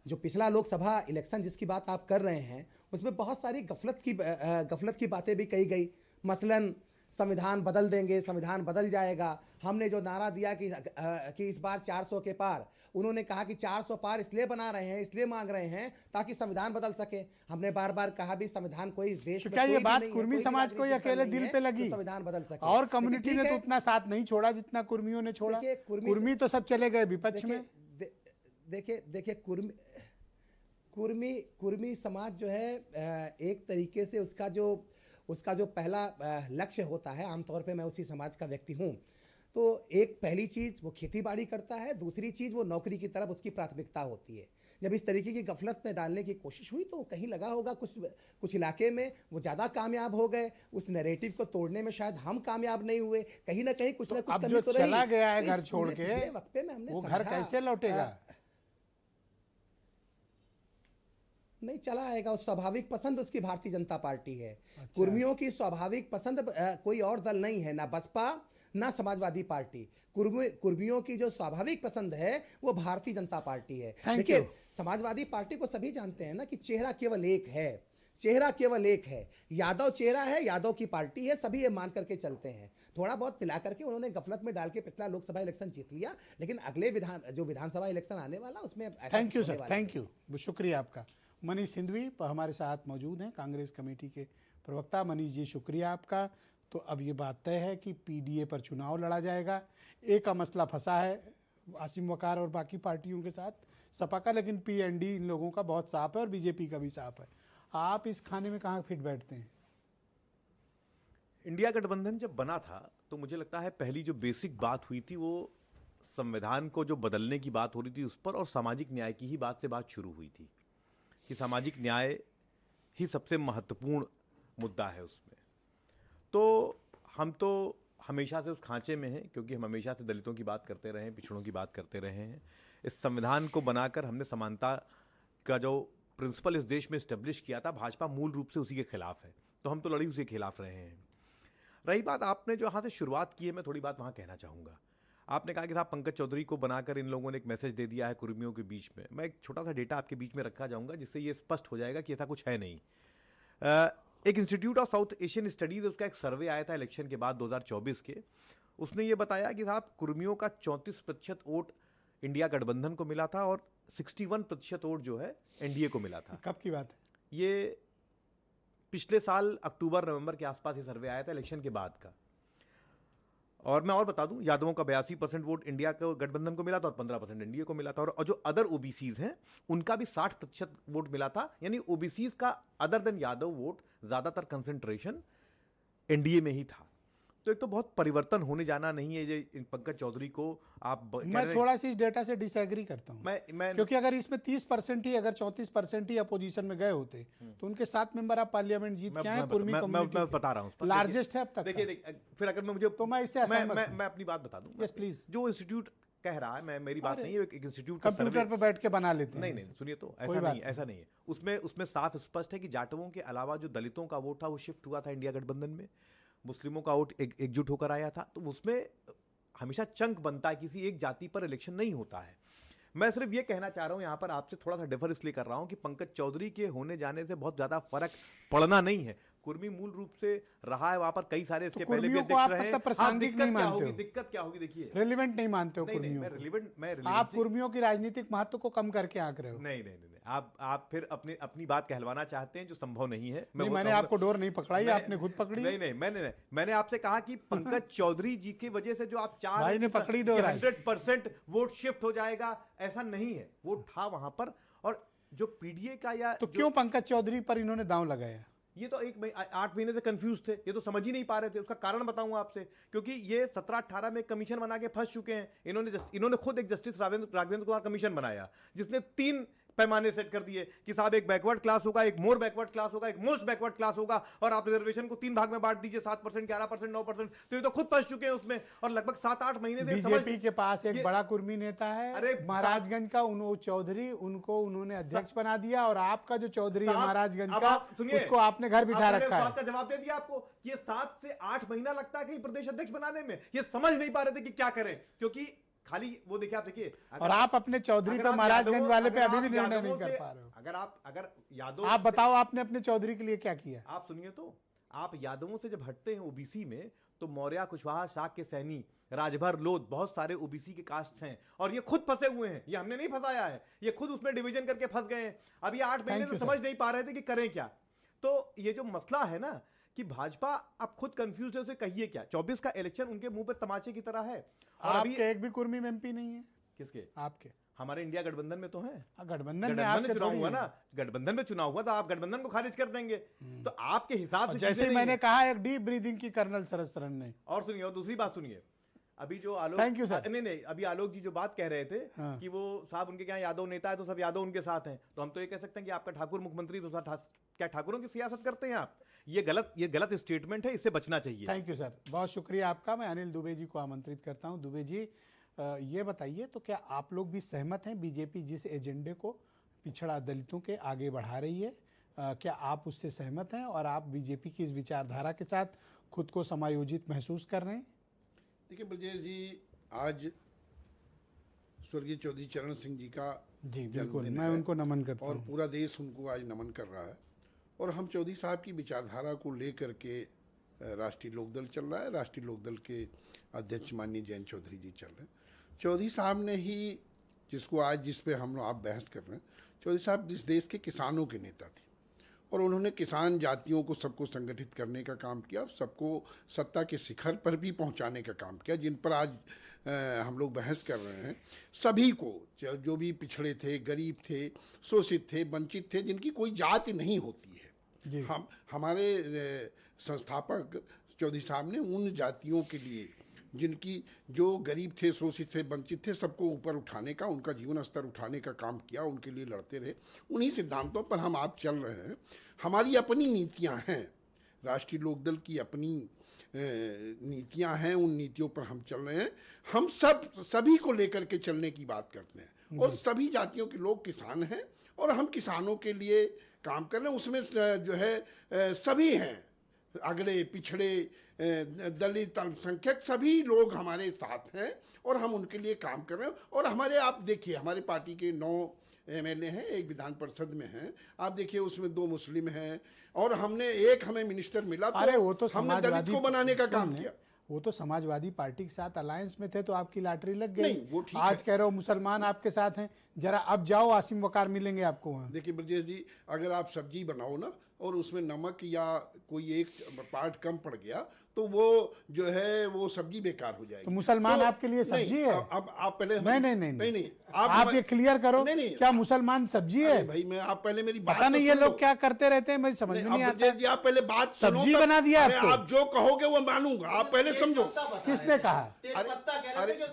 जो पिछला लोकसभा इलेक्शन जिसकी बात आप कर रहे हैं, उसमें बहुत सारी गफलत की बातें भी कही गई। मसलन संविधान बदल देंगे, संविधान बदल जाएगा। हमने जो नारा दिया कि इस बार 400 के पार, उन्होंने कहा कि 400 पार इसलिए बना रहे हैं, इसलिए मांग रहे हैं ताकि संविधान बदल सके। हमने बार बार कहा भी संविधान कोई इस देश में क्या ये कोई भी बात नहीं है, कुर्मी कोई भी समाज को ये राजनीतिक दल अकेले नहीं दिल है पे जो लगी? संविधान बदल सके। और लेकिन कम्युनिटी ठीक ने तो है, उतना साथ नहीं छोड़ा जितना कुर्मियों ने छोड़ा। देखिए, कुर्मी तो सब चले गए विपक्ष में। देखिए कुर्मी समाज जो है, एक तरीके से उसका जो पहला लक्ष्य होता है, आमतौर पे मैं उसी समाज का व्यक्ति हूँ, तो एक पहली चीज़ वो खेती बाड़ी करता है, दूसरी चीज़ वो नौकरी की तरफ उसकी प्राथमिकता होती है। जब इस तरीके की गफलत में डालने की कोशिश हुई तो कहीं लगा होगा कुछ इलाके में वो ज़्यादा कामयाब हो गए। उस नैरेटिव को तोड़ने में शायद हम कामयाब नहीं हुए, कहीं ना कहीं कुछ ना कुछ अब कमी जो तो रही। चला गया है तो घर इस छोड़ पूरे के, पिछले वक्फे में हमने वो घर समझा, कैसे लौटेगा? नहीं चला आएगा। उस स्वाभाविक पसंद उसकी भारतीय जनता पार्टी है। कुर्मियों की स्वाभाविक पसंद कोई और दल नहीं है, ना बसपा ना समाजवादी पार्टी। कुर्मियों की जो स्वाभाविक पसंद है वो भारतीय जनता पार्टी है। Thank देखिए, you. समाजवादी पार्टी को सभी जानते हैं ना कि चेहरा केवल एक है, यादव चेहरा है, यादव की पार्टी है, सभी ये मान करके चलते हैं। थोड़ा बहुत मिला करके उन्होंने गफलत में डाल के पिछला लोकसभा इलेक्शन जीत लिया, लेकिन अगले विधानसभा इलेक्शन आने वाला उसमें ऐसा थैंक यू कुछ होने सर, वाला थैंक यू, शुक्रिया आपका। मनीष सिंधवी हमारे साथ मौजूद हैं, कांग्रेस कमेटी के प्रवक्ता। मनीष जी, शुक्रिया आपका। तो अब ये बात तय है कि पीडीए पर चुनाव लड़ा जाएगा। एक का मसला फंसा है आसिम वकार और बाकी पार्टियों के साथ, सपा का, लेकिन पीएनडी इन लोगों का बहुत साफ है और बीजेपी का भी साफ है। आप इस खाने में कहाँ फिट बैठते हैं? इंडिया गठबंधन जब बना था तो मुझे लगता है पहली जो बेसिक बात हुई थी वो संविधान को जो बदलने की बात हो रही थी उस पर, और सामाजिक न्याय की ही बात से बात शुरू हुई थी कि सामाजिक न्याय ही सबसे महत्वपूर्ण मुद्दा है उसमें। तो हम तो हमेशा से उस खांचे में हैं, क्योंकि हम हमेशा से दलितों की बात करते रहे हैं, पिछड़ों की बात करते रहे हैं। इस संविधान को बनाकर हमने समानता का जो प्रिंसिपल इस देश में इस्टेब्लिश किया था, भाजपा मूल रूप से उसी के खिलाफ है, तो हम तो लड़ी उसी के खिलाफ रहे हैं। रही बात आपने जो यहाँ से शुरुआत की है, मैं थोड़ी बात वहाँ कहना चाहूँगा। आपने कहा कि साहब पंकज चौधरी को बनाकर इन लोगों ने एक मैसेज दे दिया है कुर्मियों के बीच में। मैं एक छोटा सा डेटा आपके बीच में रखा जाऊँगा जिससे ये स्पष्ट हो जाएगा कि ऐसा कुछ है नहीं। एक institute of south Asian studies, उसका एक सर्वे आया था इलेक्शन के बाद 2024 के, उसने ये बताया कि साहब कुर्मियों का 34% वोट इंडिया गठबंधन को मिला था और 61% वोट जो है एनडीए को मिला था। कब की बात है? ये पिछले साल अक्टूबर नवंबर के आसपास ये सर्वे आया था इलेक्शन के बाद का। और मैं और बता दूं, यादवों का 82% वोट इंडिया को गठबंधन को मिला था और 15% एनडीए को मिला था। और जो अदर ओबीसीज हैं उनका भी 60% वोट मिला था, यानी ओबीसीज का अदर देन यादव वोट ज्यादातर कंसंट्रेशन एनडीए में ही था। तो एक तो बहुत परिवर्तन होने जाना नहीं है। ये पंकज चौधरी को आप मैं थोड़ा सी इस डेटा से डिसएग्री करता हूँ, मैं क्योंकि अगर इसमें 30% ही, अगर 34% ही अपोजिशन में गए होते तो उनके 7 मेंबर ऑफ पार्लियामेंट जीत के आए। कुर्मी कम्युनिटी मैं बता रहा हूँ, लार्जेस्ट है अब तक। देखिए फिर अगर मैं मुझे तो मैं इससे असहमत हूं। मैं अपनी बात बता दूं। Yes please. जो इंस्टीट्यूट कह रहा है, मैं मेरी बात नहीं है, एक इंस्टीट्यूट कंप्यूटर पर बैठ के बना लेते हैं। नहीं, सुनिए, तो ऐसा नहीं है। उसमें साफ स्पष्ट है कि जाटवों के अलावा जो दलितों का वोट था वो शिफ्ट हुआ था इंडिया गठबंधन में, मुस्लिमों का वोट एकजुट होकर आया था। तो उसमें हमेशा चंक बनता है, किसी एक जाति पर इलेक्शन नहीं होता है। मैं सिर्फ ये कहना चाह रहा हूं, यहां पर आपसे थोड़ा सा डिफर इसलिए कर रहा हूं कि पंकज चौधरी के होने जाने से बहुत ज्यादा फर्क पड़ना नहीं है। कुर्मी मूल रूप से रहा है वहां पर, कई सारे इसके पहले भी अध्यक्ष रहे हैं। प्रासंगिक नहीं मानते हो? दिक्कत क्या होगी? देखिए, रेलिवेंट नहीं मानते हो कुर्मियों को? आप कुर्मियों की राजनीतिक महत्व को कम करके आंक रहे हो। नहीं, आप फिर अपनी बात कहलवाना चाहते हैं जो संभव नहीं है। मैंने आपको डोर नहीं पकड़ाई, आपने खुद पकड़ी। नहीं, मैंने आपसे कहा कि पंकज चौधरी जी की वजह से जो आप चाह भाई ने पकड़ी डोर, 100% वोट शिफ्ट हो जाएगा, ऐसा नहीं है। वो था वहां पर। और जो पीडीए का या तो क्यों पंकज चौधरी पर इन्होंने दांव लगाया? ये तो 8 महीने से कंफ्यूज थे, ये तो समझ ही नहीं पा रहे थे। उसका कारण बताऊंगा आपसे, क्योंकि ये 17-18 में कमीशन बना के फंस चुके हैं। इन्होंने खुद एक जस्टिस राघवेंद्र कुमार कमीशन बनाया जिसने 3 पैमाने सेट कर दिए कि साहब एक बैकवर्ड क्लास होगा, एक मोर बैकवर्ड क्लास होगा, एक मोस्ट बैकवर्ड क्लास होगा, और आप रिजर्वेशन को 3 भाग में बांट दीजिए, 7%, 11%, 9%। तो ये तो खुद फंस चुके हैं उसमें, और लगभग 7-8 महीने से बीजेपी के पास एक बड़ा कुर्मी नेता है अरे महाराजगंज का, चौधरी, उनको उन्होंने अध्यक्ष बना दिया, और आपका जो चौधरी है महाराजगंज का, उसको आपने घर बिठा रखा है। का जवाब दे दिया आपको कि ये 7 से 8 महीना लगता है कि प्रदेश अध्यक्ष बनाने में। ये समझ नहीं पा रहे थे कि क्या करें, क्योंकि खाली वो देखिए, आप देखिए, और आप अपने चौधरी पे, महाराजगंज वाले पे अभी भी निर्णय नहीं कर पा रहे हो। अगर यादव, आप बताओ आपने अपने चौधरी के लिए क्या किया? आप सुनिए, तो आप यादवों से जब हटते हैं ओबीसी में, तो मौर्य, कुशवाहा, शाक के सैनी, राजभर, लोध, बहुत सारे ओबीसी के कास्ट हैं, और ये खुद फंसे हुए हैं। ये हमने नहीं फंसाया है, ये खुद उसमें डिवीजन करके फंस गए हैं। अब ये 8 महीने से समझ नहीं पा रहे थे कि करें क्या। तो ये जो मसला है ना कि भाजपा अब खुद कंफ्यूज है, उसे कहिए क्या। 24 का इलेक्शन उनके मुंह पर तमाचे की तरह है। और अभी एक भी कुर्मी में एमपी नहीं है। किसके? आपके। हमारे इंडिया गठबंधन में तो है। गठबंधन में आपके चुनाव हुआ ना, गठबंधन में चुनाव हुआ, तो आप गठबंधन को खारिज कर देंगे। तो आपके हिसाब से जैसे मैंने कहा, एक डीप ब्रीदिंग की कर्नल शरद सरन ने। और सुनिए, और दूसरी बात सुनिए, अभी जो आलोक, थैंक यू सर। नहीं, अभी आलोक जी जो बात कह रहे थे कि वो साहब उनके क्या यादव नेता है, तो सब यादव उनके साथ हैं, तो हम तो ये कह सकते हैं कि आपका ठाकुर मुख्यमंत्री, तो क्या ठाकुरों की सियासत करते हैं आप? ये गलत स्टेटमेंट है, इससे बचना चाहिए। थैंक यू सर, बहुत शुक्रिया आपका। मैं अनिल दुबे जी को आमंत्रित करता हूं। दुबे जी, ये बताइए, तो क्या आप लोग भी सहमत हैं बीजेपी जिस एजेंडे को पिछड़ा दलितों के आगे बढ़ा रही है, क्या आप उससे सहमत हैं, और आप बीजेपी की इस विचारधारा के साथ खुद को समायोजित महसूस कर रहे हैं? देखिए ब्रजेश जी, आज स्वर्गीय चौधरी चरण सिंह जी का जी बिल्कुल, मैं उनको नमन करता हूं, और पूरा देश उनको आज नमन कर रहा है। और हम चौधरी साहब की विचारधारा को लेकर के राष्ट्रीय लोकदल चल रहा है। राष्ट्रीय लोकदल के अध्यक्ष माननीय जयंत चौधरी जी चल रहे हैं। चौधरी साहब ने ही, जिसको आज जिस पे हम लोग आप बहस कर रहे हैं, चौधरी साहब इस देश के किसानों के नेता थे, और उन्होंने किसान जातियों को सबको संगठित करने का काम किया, सबको सत्ता के शिखर पर भी पहुंचाने का काम किया। जिन पर आज हम लोग बहस कर रहे हैं, सभी को, जो भी पिछड़े थे, गरीब थे, शोषित थे, वंचित थे, जिनकी कोई जाति नहीं होती है, हमारे संस्थापक चौधरी साहब ने उन जातियों के लिए, जिनकी जो गरीब थे, शोषित थे, वंचित थे, सबको ऊपर उठाने का, उनका जीवन स्तर उठाने का काम किया, उनके लिए लड़ते रहे। उन्हीं सिद्धांतों पर हम आप चल रहे हैं। हमारी अपनी नीतियां हैं, राष्ट्रीय लोकदल की अपनी नीतियां हैं, उन नीतियों पर हम चल रहे हैं। हम सभी को लेकर के चलने की बात करते हैं, और सभी जातियों के लोग किसान हैं, और हम किसानों के लिए काम कर रहे हैं। उसमें जो है सभी हैं, अगड़े पिछड़े, दलित, अल्पसंख्यक, सभी लोग हमारे साथ हैं, और हम उनके लिए काम कर रहे हैं। और हमारे, आप देखिए, हमारे पार्टी के 9 एमएलए हैं, एक विधान परिषद में हैं, आप देखिए उसमें 2 मुस्लिम हैं, और हमें मिनिस्टर मिला, तो वो तो हमने दलित को बनाने का काम किया। वो तो समाजवादी पार्टी के साथ अलायंस में थे, तो आपकी लॉटरी लग गई। नहीं, वो ठीक आज कह रहे हो मुसलमान आपके साथ हैं, जरा अब जाओ, आसिम वकार मिलेंगे आपको वहाँ। देखिए ब्रजेश जी, अगर आप सब्जी बनाओ ना, और उसमें नमक या कोई एक पार्ट कम पड़ गया, तो वो जो है वो सब्जी बेकार हो जाएगी। तो मुसलमान आपके लिए सब्जी है? अब आप पहले नहीं, आप ये क्लियर करो, क्या मुसलमान सब्जी है? भाई, मैं, आप पहले मेरी बात, पता नहीं ये लोग क्या करते रहते हैं, मुझे समझ में नहीं आता। जी, आप पहले बात सुनो, सब्जी बना दिया आपको। आप जो कहोगे वो मानूंगा, आप पहले समझो। किसने कहा?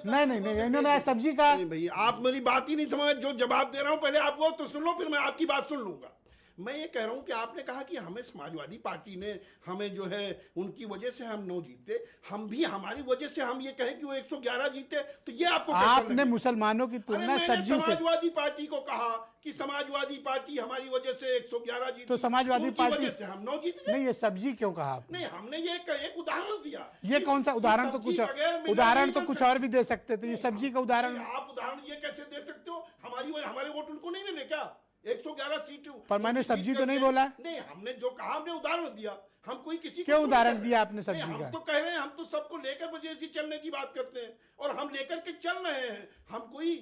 नहीं, इन्होंने सब्जी कहा। भाई, आप मेरी बात ही नहीं समझ। जो जवाब दे रहा हूँ, पहले आप वो तो सुन लो, फिर मैं आपकी बात सुन लूंगा। मैं ये कह रहा हूं कि आपने कहा कि हमें समाजवादी पार्टी ने, हमें जो है उनकी वजह से हम 9 जीते, हम भी हमारी वजह से हम ये कहें कि वो 111 जीते, तो ये आपको आपने मुसलमानों की तुलना सब्जी से, समाजवादी पार्टी को कहा कि समाजवादी पार्टी हमारी वजह से 111 जीती, तो समाजवादी पार्टी से हम 9 जीत गए। नहीं, ये सब्जी क्यों कहा? नहीं, हमने ये एक उदाहरण दिया। ये कौन सा उदाहरण? तो कुछ और भी दे सकते थे, ये सब्जी का उदाहरण। आप उदाहरण ये कैसे दे सकते हो? हमारे वोट उनको नहीं मिले क्या? 111 सीट पर मैंने सब्जी तो नहीं बोला। नहीं, हमने जो कहा, हमने उदाहरण दिया। हम कोई किसी क्यों उदाहरण दिया आपने सब्जी का? हम तो कह रहे हैं, हम तो सबको लेकर ब्रजेश जी चलने की बात करते हैं, और हम लेकर के चल रहे हैं। हम कोई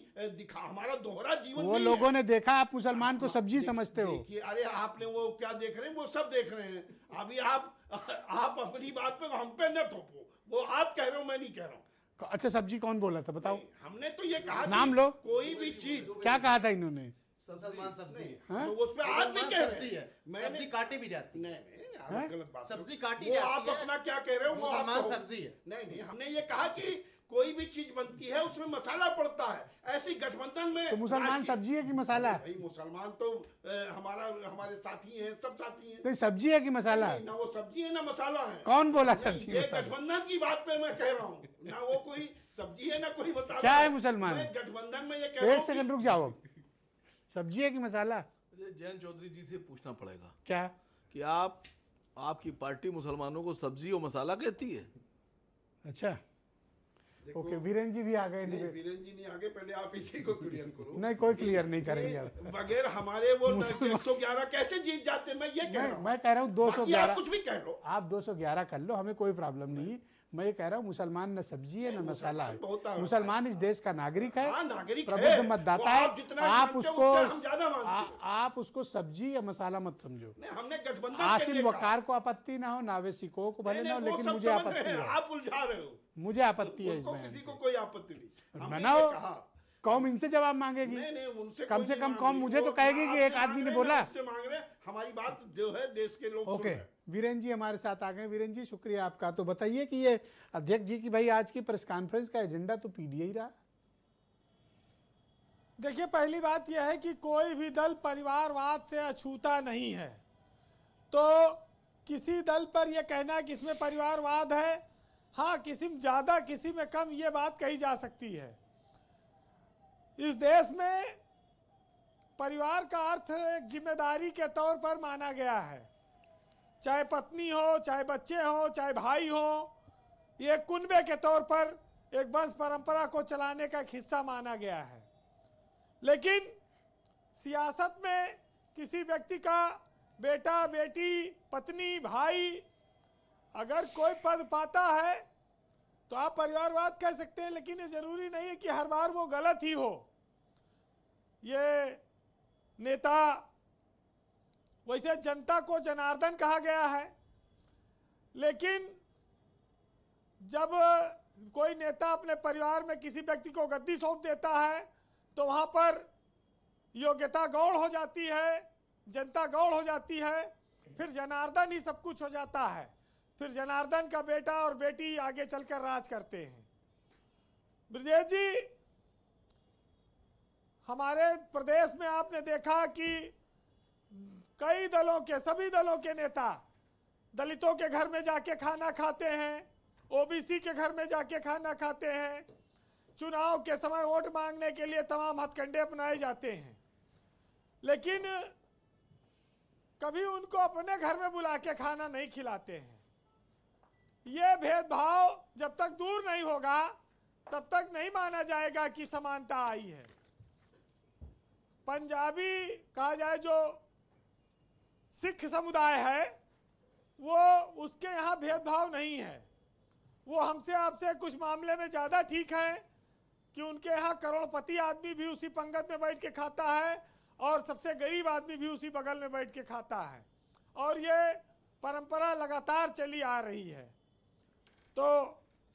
हमारा दोहरा जीवन वो लोगों ने देखा, आप मुसलमान को सब्जी समझते हो। अरे आपने वो क्या देख रहे हैं, वो सब देख रहे हैं। अभी आप अपनी बात पे हम पे न थोपो, वो आप कह रहे हो, मैं नहीं कह रहा हूँ। अच्छा, सब्जी कौन बोला था बताओ? हमने तो ये कहा, नाम लो। कोई भी चीज, क्या कहा था इन्होंने? मुसलमान सब्जी है, तो उस पे आज भी कह रहे हैं, सब्जी काटी भी जाती है। नहीं, गलत बात, सब्जी काटी वो जाती आप है। अपना क्या कह रहे हो, वो मुसलमान आप सब्जी है। नहीं, हमने ये कहा कि कोई भी चीज बनती है उसमें मसाला पड़ता है। ऐसी गठबंधन में तो मुसलमान सब्जी है कि मसाला है? भाई मुसलमान तो हमारे साथी हैं, सब साथी हैं। तो सब्जी है कि मसाला है? ना वो सब्जी है ना मसाला है। कौन बोला नहीं, सब्जी ये मसाला? गठबंधन की बात पे मैं कह रहा हूँ, ना वो कोई सब्जी है ना कोई मसाला क्या है मुसलमान? मैं गठबंधन में ये कह रहा एक हूँ सेकंड रुक जाओ, अब सब्जी है कि मसाला? जयंत चौधरी जी से पूछना पड़ेगा क्या कि आपकी पार्टी मुसलमानों को सब्जी और मसाला कहती है? अच्छा, ओके, वीरेन जी भी आ गए। नहीं, वीरेन जी नहीं आगे, पहले आप इसी को क्लियर करो। नहीं, कोई क्लियर नहीं करेंगे अब। बगैर हमारे वो 111 कैसे जीत जाते, मैं ये कह रहा हूँ। मैं कह रहा हूँ बाकी 211, आप कुछ भी कह लो, आप 211 कर लो, हमें कोई प्रॉब्लम नहीं। मैं ये कह रहा हूँ मुसलमान न सब्जी है न मसाला है। मुसलमान इस देश का नागरिक है, हाँ, नागरिक प्रबुद्ध है। मतदाता वो है। आप जितना आप मानते हो, उसको उससे हम ज्यादा मानते हैं। आप उसको सब्जी या मसाला मत समझो। नहीं, हमने गठबंधन के आसिम लिए कहा। वकार को आपत्ति ना हो, नावेसी को भले ना हो, वो लेकिन सब मुझे समझ आपत्ति रहे हैं, है। आप उलझा रहे हो। मुझे आपत्ति है उनको इसमें। किसी को कोई आपत्ति नहीं। हमने मनाओ, ये कहा, कौम इनसे जवाब मांगेगी। नहीं, उनसे कम कोई से नहीं कम मांग कौम रही। मुझे तो वो कहेगी कि आपसे एक आदमी मांग ने रहे हैं, बोला। उससे मांग रहे हैं। हमारी बात जो है देश के लोग सुन ओके, रहे हैं। वीरेन जी हमारे साथ आ गए। वीरेन जी, शुक्रिया आपका। तो बताइए कि ये अध्यक्ष जी की भाई आज की प्रेस कॉन्फ्रेंस का एजेंडा तो पीडीए ही रहा। देखिए, पहली बात यह है कि कोई भी दल परिवारवाद से अछूता नहीं है। तो किसी दल पर यह कहना कि इसमें परिवारवाद है, हाँ, किसी में ज़्यादा किसी में कम, ये बात कही जा सकती है। इस देश में परिवार का अर्थ एक जिम्मेदारी के तौर पर माना गया है। चाहे पत्नी हो, चाहे बच्चे हो, चाहे भाई हो, ये कुनबे के तौर पर एक वंश परंपरा को चलाने का एक हिस्सा माना गया है। लेकिन सियासत में किसी व्यक्ति का बेटा, बेटी, पत्नी, भाई अगर कोई पद पाता है तो आप परिवारवाद कह सकते हैं, लेकिन ये जरूरी नहीं है कि हर बार वो गलत ही हो। ये नेता, वैसे जनता को जनार्दन कहा गया है, लेकिन जब कोई नेता अपने परिवार में किसी व्यक्ति को गद्दी सौंप देता है तो वहाँ पर योग्यता गौड़ हो जाती है, जनता गौड़ हो जाती है, फिर जनार्दन ही सब कुछ हो जाता है। फिर जनार्दन का बेटा और बेटी आगे चलकर राज करते हैं। ब्रजेश जी, हमारे प्रदेश में आपने देखा कि कई दलों के, सभी दलों के नेता दलितों के घर में जाके खाना खाते हैं, ओबीसी के घर में जाके खाना खाते हैं, चुनाव के समय वोट मांगने के लिए तमाम हथकंडे अपनाए जाते हैं, लेकिन कभी उनको अपने घर में बुला के खाना नहीं खिलाते हैं। ये भेदभाव जब तक दूर नहीं होगा तब तक नहीं माना जाएगा कि समानता आई है। पंजाबी कहा जाए जो सिख समुदाय है, वो उसके यहाँ भेदभाव नहीं है। वो हमसे आपसे कुछ मामले में ज़्यादा ठीक है कि उनके यहाँ करोड़पति आदमी भी उसी पंगत में बैठ के खाता है और सबसे गरीब आदमी भी उसी बगल में बैठ के खाता है, और ये परंपरा लगातार चली आ रही है। तो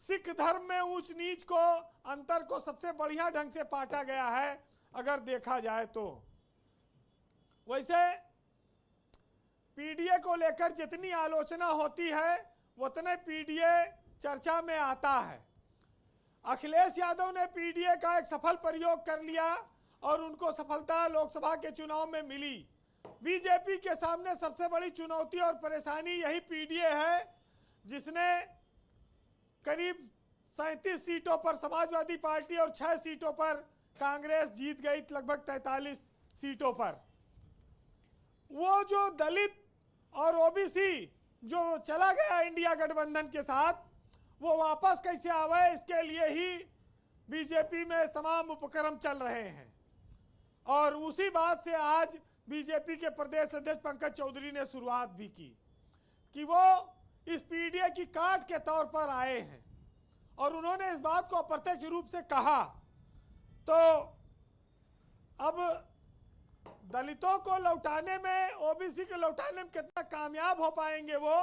सिख धर्म में ऊंच नीच को, अंतर को सबसे बढ़िया ढंग से पाटा गया है अगर देखा जाए तो। वैसे पीडीए को लेकर जितनी आलोचना होती है उतने पीडीए चर्चा में आता है। अखिलेश यादव ने पीडीए का एक सफल प्रयोग कर लिया और उनको सफलता लोकसभा के चुनाव में मिली। बीजेपी के सामने सबसे बड़ी चुनौती और परेशानी यही पीडीए है, जिसने करीब 37 सीटों पर समाजवादी पार्टी और 6 सीटों पर कांग्रेस जीत गई, लगभग 43 सीटों पर। वो जो दलित और ओबीसी जो चला गया इंडिया गठबंधन के साथ, वो वापस कैसे आवे, इसके लिए ही बीजेपी में तमाम उपक्रम चल रहे हैं। और उसी बात से आज बीजेपी के प्रदेश अध्यक्ष पंकज चौधरी ने शुरुआत भी की कि वो इस पीडीए की काट के तौर पर आए हैं, और उन्होंने इस बात को अप्रत्यक्ष रूप से कहा। तो अब दलितों को लौटाने में, ओबीसी को लौटाने में कितना कामयाब हो पाएंगे वो,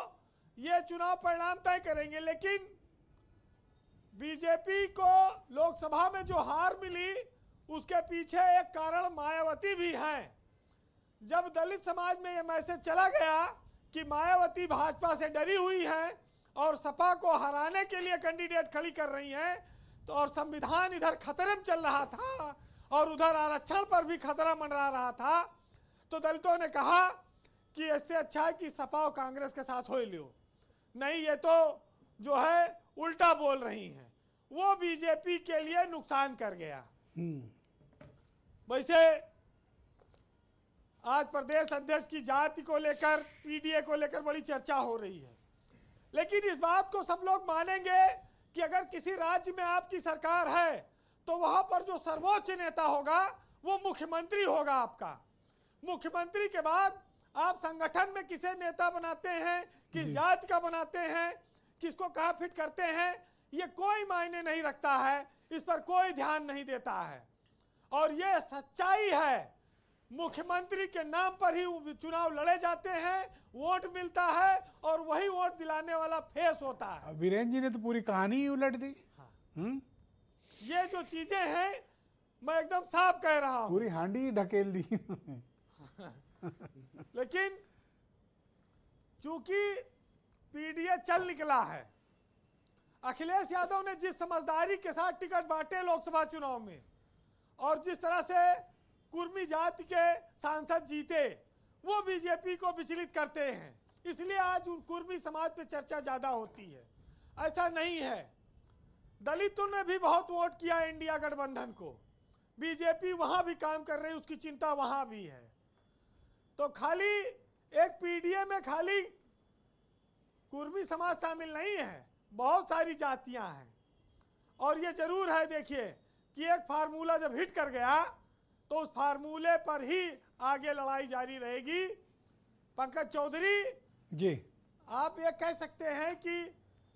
ये चुनाव परिणाम तय करेंगे। लेकिन बीजेपी को लोकसभा में जो हार मिली उसके पीछे एक कारण मायावती भी है। जब दलित समाज में ये मैसेज चला गया कि मायावती भाजपा से डरी हुई है और सपा को हराने के लिए कैंडिडेट खड़ी कर रही हैं, तो और संविधान इधर खतरे में चल रहा था और उधर आरक्षण पर भी खतरा मंडरा रहा था, तो दलितों ने कहा कि इससे अच्छा है कि सपा और कांग्रेस के साथ हो लियो, नहीं ये तो जो है उल्टा बोल रही हैं। वो बीजेपी के लिए नुकसान कर गया। वैसे आज प्रदेश अध्यक्ष की जाति को लेकर, पीडीए को लेकर बड़ी चर्चा हो रही है, लेकिन इस बात को सब लोग मानेंगे कि अगर किसी राज्य में आपकी सरकार है तो वहां पर जो सर्वोच्च नेता होगा वो मुख्यमंत्री होगा आपका। मुख्यमंत्री के बाद आप संगठन में किसे नेता बनाते हैं, किस जाति का बनाते हैं, किसको कहाँ फिट करते हैं, ये कोई मायने नहीं रखता है, इस पर कोई ध्यान नहीं देता है। और ये सच्चाई है, मुख्यमंत्री के नाम पर ही चुनाव लड़े जाते हैं, वोट मिलता है और वही वोट दिलाने वाला फेस होता है। वीरेंद्र जी ने तो पूरी कहानी ही उलट दी। ये जो चीजें हैं मैं एकदम साफ कह रहा हूं, पूरी हांडी ढकेल दी। लेकिन चूंकि पीडीए चल निकला है, अखिलेश यादव ने जिस समझदारी के साथ टिकट बांटे लोकसभा चुनाव में और जिस तरह से कुर्मी जाति के सांसद जीते, वो बीजेपी को विचलित करते हैं, इसलिए आज कुर्मी समाज पे चर्चा ज्यादा होती है। ऐसा नहीं है, दलितों ने भी बहुत वोट किया इंडिया गठबंधन को, बीजेपी वहां भी काम कर रही, उसकी चिंता वहां भी है। तो खाली एक पीडीए में खाली कुर्मी समाज शामिल नहीं है, बहुत सारी जातियां हैं। और ये जरूर है देखिए कि एक फार्मूला जब हिट कर गया तो उस फार्मूले पर ही आगे लड़ाई जारी रहेगी। पंकज चौधरी जी, आप ये कह सकते हैं कि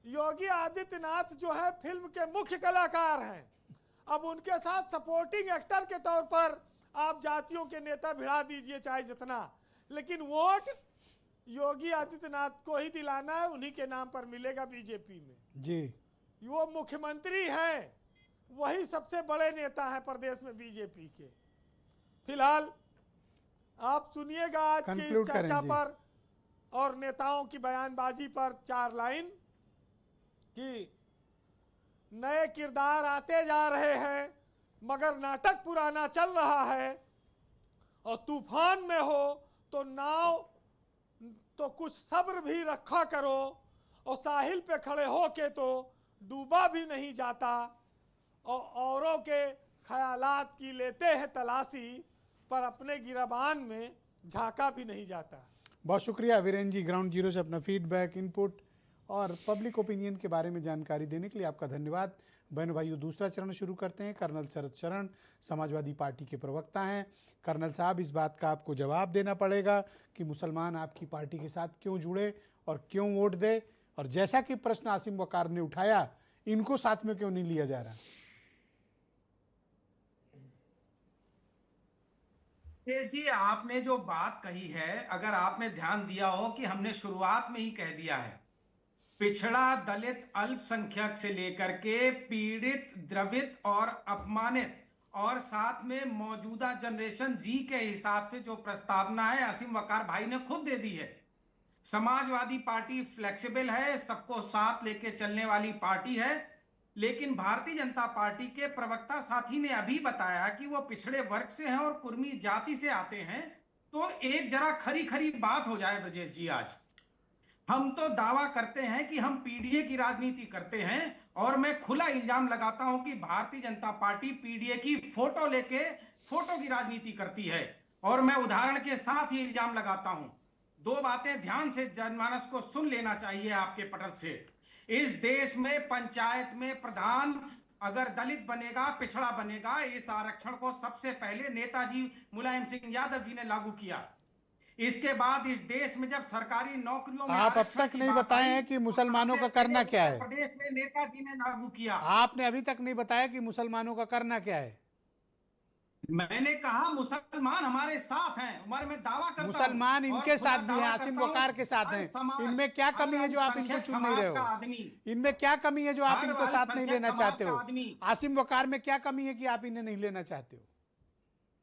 योगी आदित्यनाथ जो है फिल्म के मुख्य कलाकार हैं, अब उनके साथ सपोर्टिंग एक्टर के तौर पर आप जातियों के नेता भिड़ा दीजिए चाहे जितना, लेकिन वोट योगी आदित्यनाथ को ही दिलाना है, उन्हीं के नाम पर मिलेगा बीजेपी में जी। वो मुख्यमंत्री हैं, वही सबसे बड़े नेता हैं प्रदेश में बीजेपी के। फिलहाल आप सुनिएगा आज की इस चर्चा पर और नेताओं की बयानबाजी पर 4 लाइन कि नए किरदार आते जा रहे हैं मगर नाटक पुराना चल रहा है, और तूफान में हो तो नाव तो कुछ सब्र भी रखा करो, और साहिल पे खड़े होके तो डूबा भी नहीं जाता, और औरों के ख्यालात की लेते हैं तलाशी पर अपने गिरबान में झांका भी नहीं जाता। बहुत शुक्रिया वीरेंद्र जी, ग्राउंड जीरो से अपना फीडबैक, इनपुट और पब्लिक ओपिनियन के बारे में जानकारी देने के लिए आपका धन्यवाद। बहनों भाइयों, दूसरा चरण शुरू करते हैं। कर्नल शरद शरण समाजवादी पार्टी के प्रवक्ता हैं। कर्नल साहब, इस बात का आपको जवाब देना पड़ेगा कि मुसलमान आपकी पार्टी के साथ क्यों जुड़े और क्यों वोट दे, और जैसा कि प्रश्न आसिम वकार ने उठाया, इनको साथ में क्यों नहीं लिया जा रहा। जी, आपने जो बात कही है, अगर आपने ध्यान दिया हो कि हमने शुरुआत में ही कह दिया है, पिछड़ा, दलित, अल्पसंख्यक से लेकर के पीड़ित, द्रवित और अपमानित, और साथ में मौजूदा जनरेशन जी के हिसाब से जो प्रस्तावना है आसिम वकार भाई ने खुद दे दी है। समाजवादी पार्टी फ्लेक्सिबल है, सबको साथ लेके चलने वाली पार्टी है, लेकिन भारतीय जनता पार्टी के प्रवक्ता साथी ने अभी बताया कि वो पिछड़े वर्ग से हैं और कुर्मी जाति से आते हैं। तो एक जरा खरी खरी बात हो जाए ब्रजेश जी, आज हम तो दावा करते हैं कि हम पीडीए की राजनीति करते हैं, और मैं खुला इल्जाम लगाता हूं कि भारतीय जनता पार्टी पीडीए की फोटो लेके फोटो की राजनीति करती है। और मैं उदाहरण के साथ ही इल्जाम लगाता हूं, 2 बातें ध्यान से जनमानस को सुन लेना चाहिए आपके पटल से। इस देश में पंचायत में प्रधान अगर दलित बनेगा, पिछड़ा बनेगा, इस आरक्षण को सबसे पहले नेताजी मुलायम सिंह यादव जी ने लागू किया। इसके बाद इस देश में जब सरकारी नौकरियों में आप अब तक नहीं बताए हैं कि मुसलमानों का करना क्या है। प्रदेश में नेताजी ने लागू किया। आपने अभी तक नहीं बताया कि मुसलमानों का करना क्या है। मैंने कहा मुसलमान हमारे साथ हैं, हमारे में दावा करता हूं। मुसलमान इनके साथ भी हैं, आसिम वकार के साथ हैं। इनमें क्या कमी है जो आप इनको चुन नहीं रहे हो? इनमें क्या कमी है जो आप इनको साथ नहीं लेना चाहते हो? आसिम वकार में क्या कमी है कि आप इन्हें नहीं लेना चाहते हो?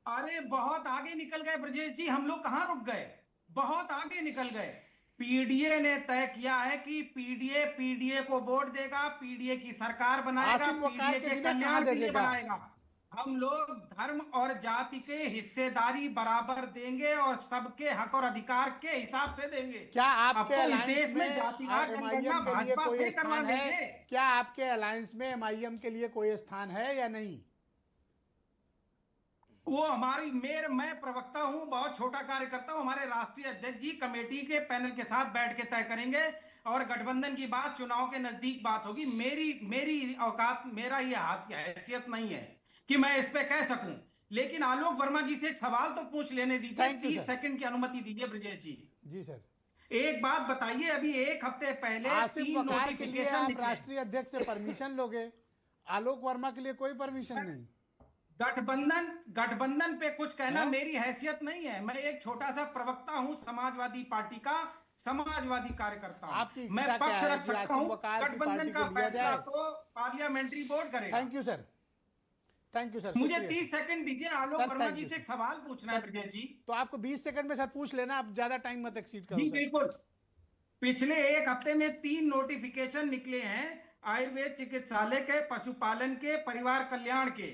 अरे बहुत आगे निकल गए ब्रजेश जी, हम लोग कहां रुक गए, बहुत आगे निकल गए। पीडीए ने तय किया है कि पीडीए को वोट देगा, पीडीए की सरकार बनाएगा, आसिम वकार पीडीए के के बिना कल्याण कहाँ के लिए देखेगा? बनाएगा। हम लोग धर्म और जाति के हिस्सेदारी बराबर देंगे और सबके हक और अधिकार के हिसाब से देंगे। क्या अब आपके तो इस अलायंस देश में में जातिवाद जनगणना एमआईएम के लिए भाजपा कोई से करवा स्थान है? देंगे। क्या आपके अलायंस में एमआईएम के लिए कोई स्थान है या नहीं? वो मैं प्रवक्ता हूं, बहुत छोटा कार्यकर्ता हूं। हमारे राष्ट्रीय अध्यक्ष जी कमेटी के पैनल के साथ बैठ के तय करेंगे और गठबंधन की बात चुनाव के नजदीक बात होगी। मेरी औकात, मेरा ये हैसियत नहीं है कि मैं इस पे कह सकूं। लेकिन आलोक वर्मा जी से एक सवाल तो पूछ लेने दीजिए। Thank you, 30 sir. सेकंड की अनुमति दीजिए ब्रजेश जी। जी सर। एक बात बताइए, अभी एक हफ्ते पहले आसिम 3 वकार के लिए नोटिफिकेशन आप निकले। राष्ट्रीय अध्यक्ष से परमिशन लोगे, आलोक वर्मा के लिए कोई परमिशन नहीं। गठबंधन पे कुछ कहना मेरी हैसियत नहीं है। मैं एक छोटा सा प्रवक्ता हूं समाजवादी पार्टी का, समाजवादी कार्यकर्ता आपकी हूं। मैं इच्छा क्या पक्ष है रख कि सकता आसिम हूं। वकार की गठबंधन पार्टी का को लिया फैसला जाए? तो पार्लियामेंट्री बोर्ड करेगा। Thank you sir, thank you sir. मुझे शुक्रिया। 30 सेकंड दीजिए, Alok sir, Verma thank ji you, से एक sir. सवाल पूछना है ब्रजेश जी। तो आपको 20 सेकंड में सर पूछ लेना, आप ज्यादा टाइम मत एक्सीड करो जी सर। बिल्कुल। पिछले एक हफ्ते में 3 नोटिफिकेशन निकले हैं, आयुर्वेद चिकित्सालय के, पशुपालन के, परिवार कल्याण के।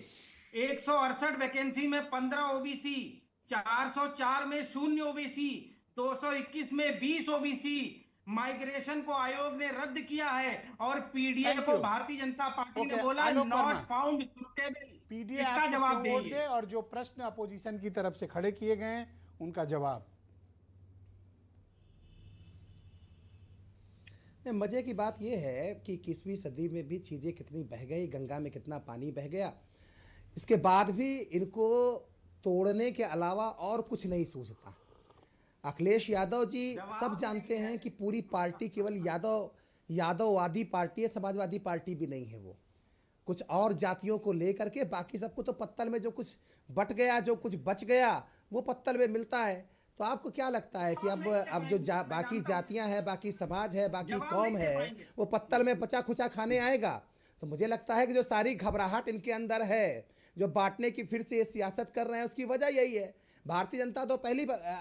168 वैकेंसी में 15 ओबीसी, 404 में 0 ओबीसी, 221 में 20 ओबीसी। माइग्रेशन को आयोग ने रद्द किया है और पीडीए Thank को you. भारतीय जनता पार्टी ने Okay, बोला Alok Verma. Not found suitable. PDA इसका आपको जवाब क्यों वोट दे देंगे। और जो प्रश्न अपोजिशन की तरफ से खड़े किए गए हैं उनका जवाब। मज़े की बात यह है कि 21वीं सदी में भी चीज़ें कितनी बह गई, गंगा में कितना पानी बह गया, इसके बाद भी इनको तोड़ने के अलावा और कुछ नहीं सूझता। अखिलेश यादव जी सब जानते हैं कि पूरी पार्टी केवल यादववादी पार्टी है, समाजवादी पार्टी भी नहीं है। वो कुछ और जातियों को लेकर के, बाकी सबको तो पत्तल में जो कुछ बट गया, जो कुछ बच गया, वो पत्तल में मिलता है। तो आपको क्या लगता है कि अब जो बाकी जातियां हैं, बाकी समाज है, बाकी कौम है, वो पत्तल में बचा खुचा खाने आएगा? तो मुझे लगता है कि जो सारी घबराहट इनके अंदर है, जो बांटने की फिर से ये सियासत कर रहे हैं, उसकी वजह यही है। भारतीय जनता तो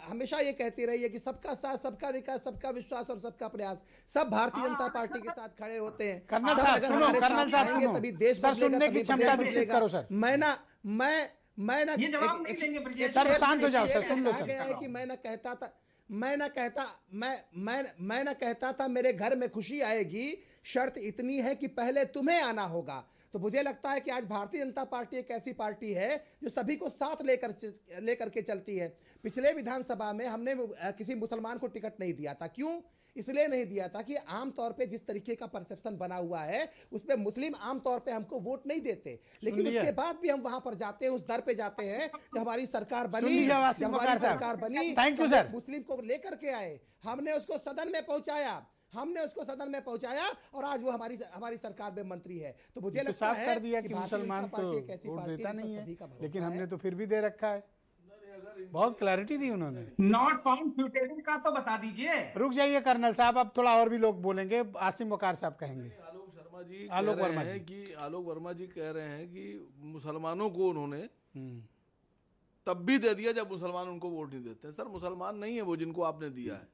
हमेशा ये कहती रही है कि सबका साथ, सबका विकास, सबका विश्वास और सबका प्रयास। सब भारतीय जनता पार्टी के साथ खड़े होते हैं। कर्नल सब साहब अगर सुनो, हमारे कर्नल साथ साहब आएंगे सुनो। तभी देश सर, बदलेगा, सुनने की तभी क्षमता प्रदेश विकसित बदलेगा। करो सर। मैं ना ये जवाब नहीं देंगे ब्रजेश सर, जी। शांत हो जाओ सर, सुन लो कहा सर। गया है कि मैं ना कहता था मेरे घर में खुशी आएगी, शर्त इतनी है कि पहले तुम्हें आना होगा। तो मुझे लगता है कि आज भारतीय जनता पार्टी एक ऐसी पार्टी है जो सभी को साथ लेकर के चलती है। पिछले विधानसभा में हमने किसी मुसलमान को टिकट नहीं दिया था। क्यों? इसलिए नहीं दिया था कि आमतौर पे जिस तरीके का परसेप्शन बना हुआ है उसमें मुस्लिम आमतौर पे हमको वोट नहीं देते, लेकिन उसके बाद भी हम वहां पर जाते हैं, उस दर पे जाते हैं जब हमारी सरकार बनी, थैंक यू सर। मुस्लिम को लेकर के आए, हमने उसको सदन में पहुंचाया और आज वो हमारी सरकार में मंत्री है। तो मुझे लगता है कर दिया कि मुसलमान तो वोट देता नहीं है, लेकिन हमने तो फिर भी दे रखा है। बहुत क्लैरिटी दी उन्होंने। नॉट फाउंड सुटेबल का तो बता दीजिए। रुक जाइए कर्नल साहब, अब थोड़ा और भी लोग बोलेंगे। आसिम वकार साहब कहेंगे। आलोक वर्मा जी कह रहे हैं कि मुसलमानों को उन्होंने तब भी दे दिया जब मुसलमान उनको वोट नहीं देते। सर, मुसलमान नहीं है वो जिनको आपने दिया है।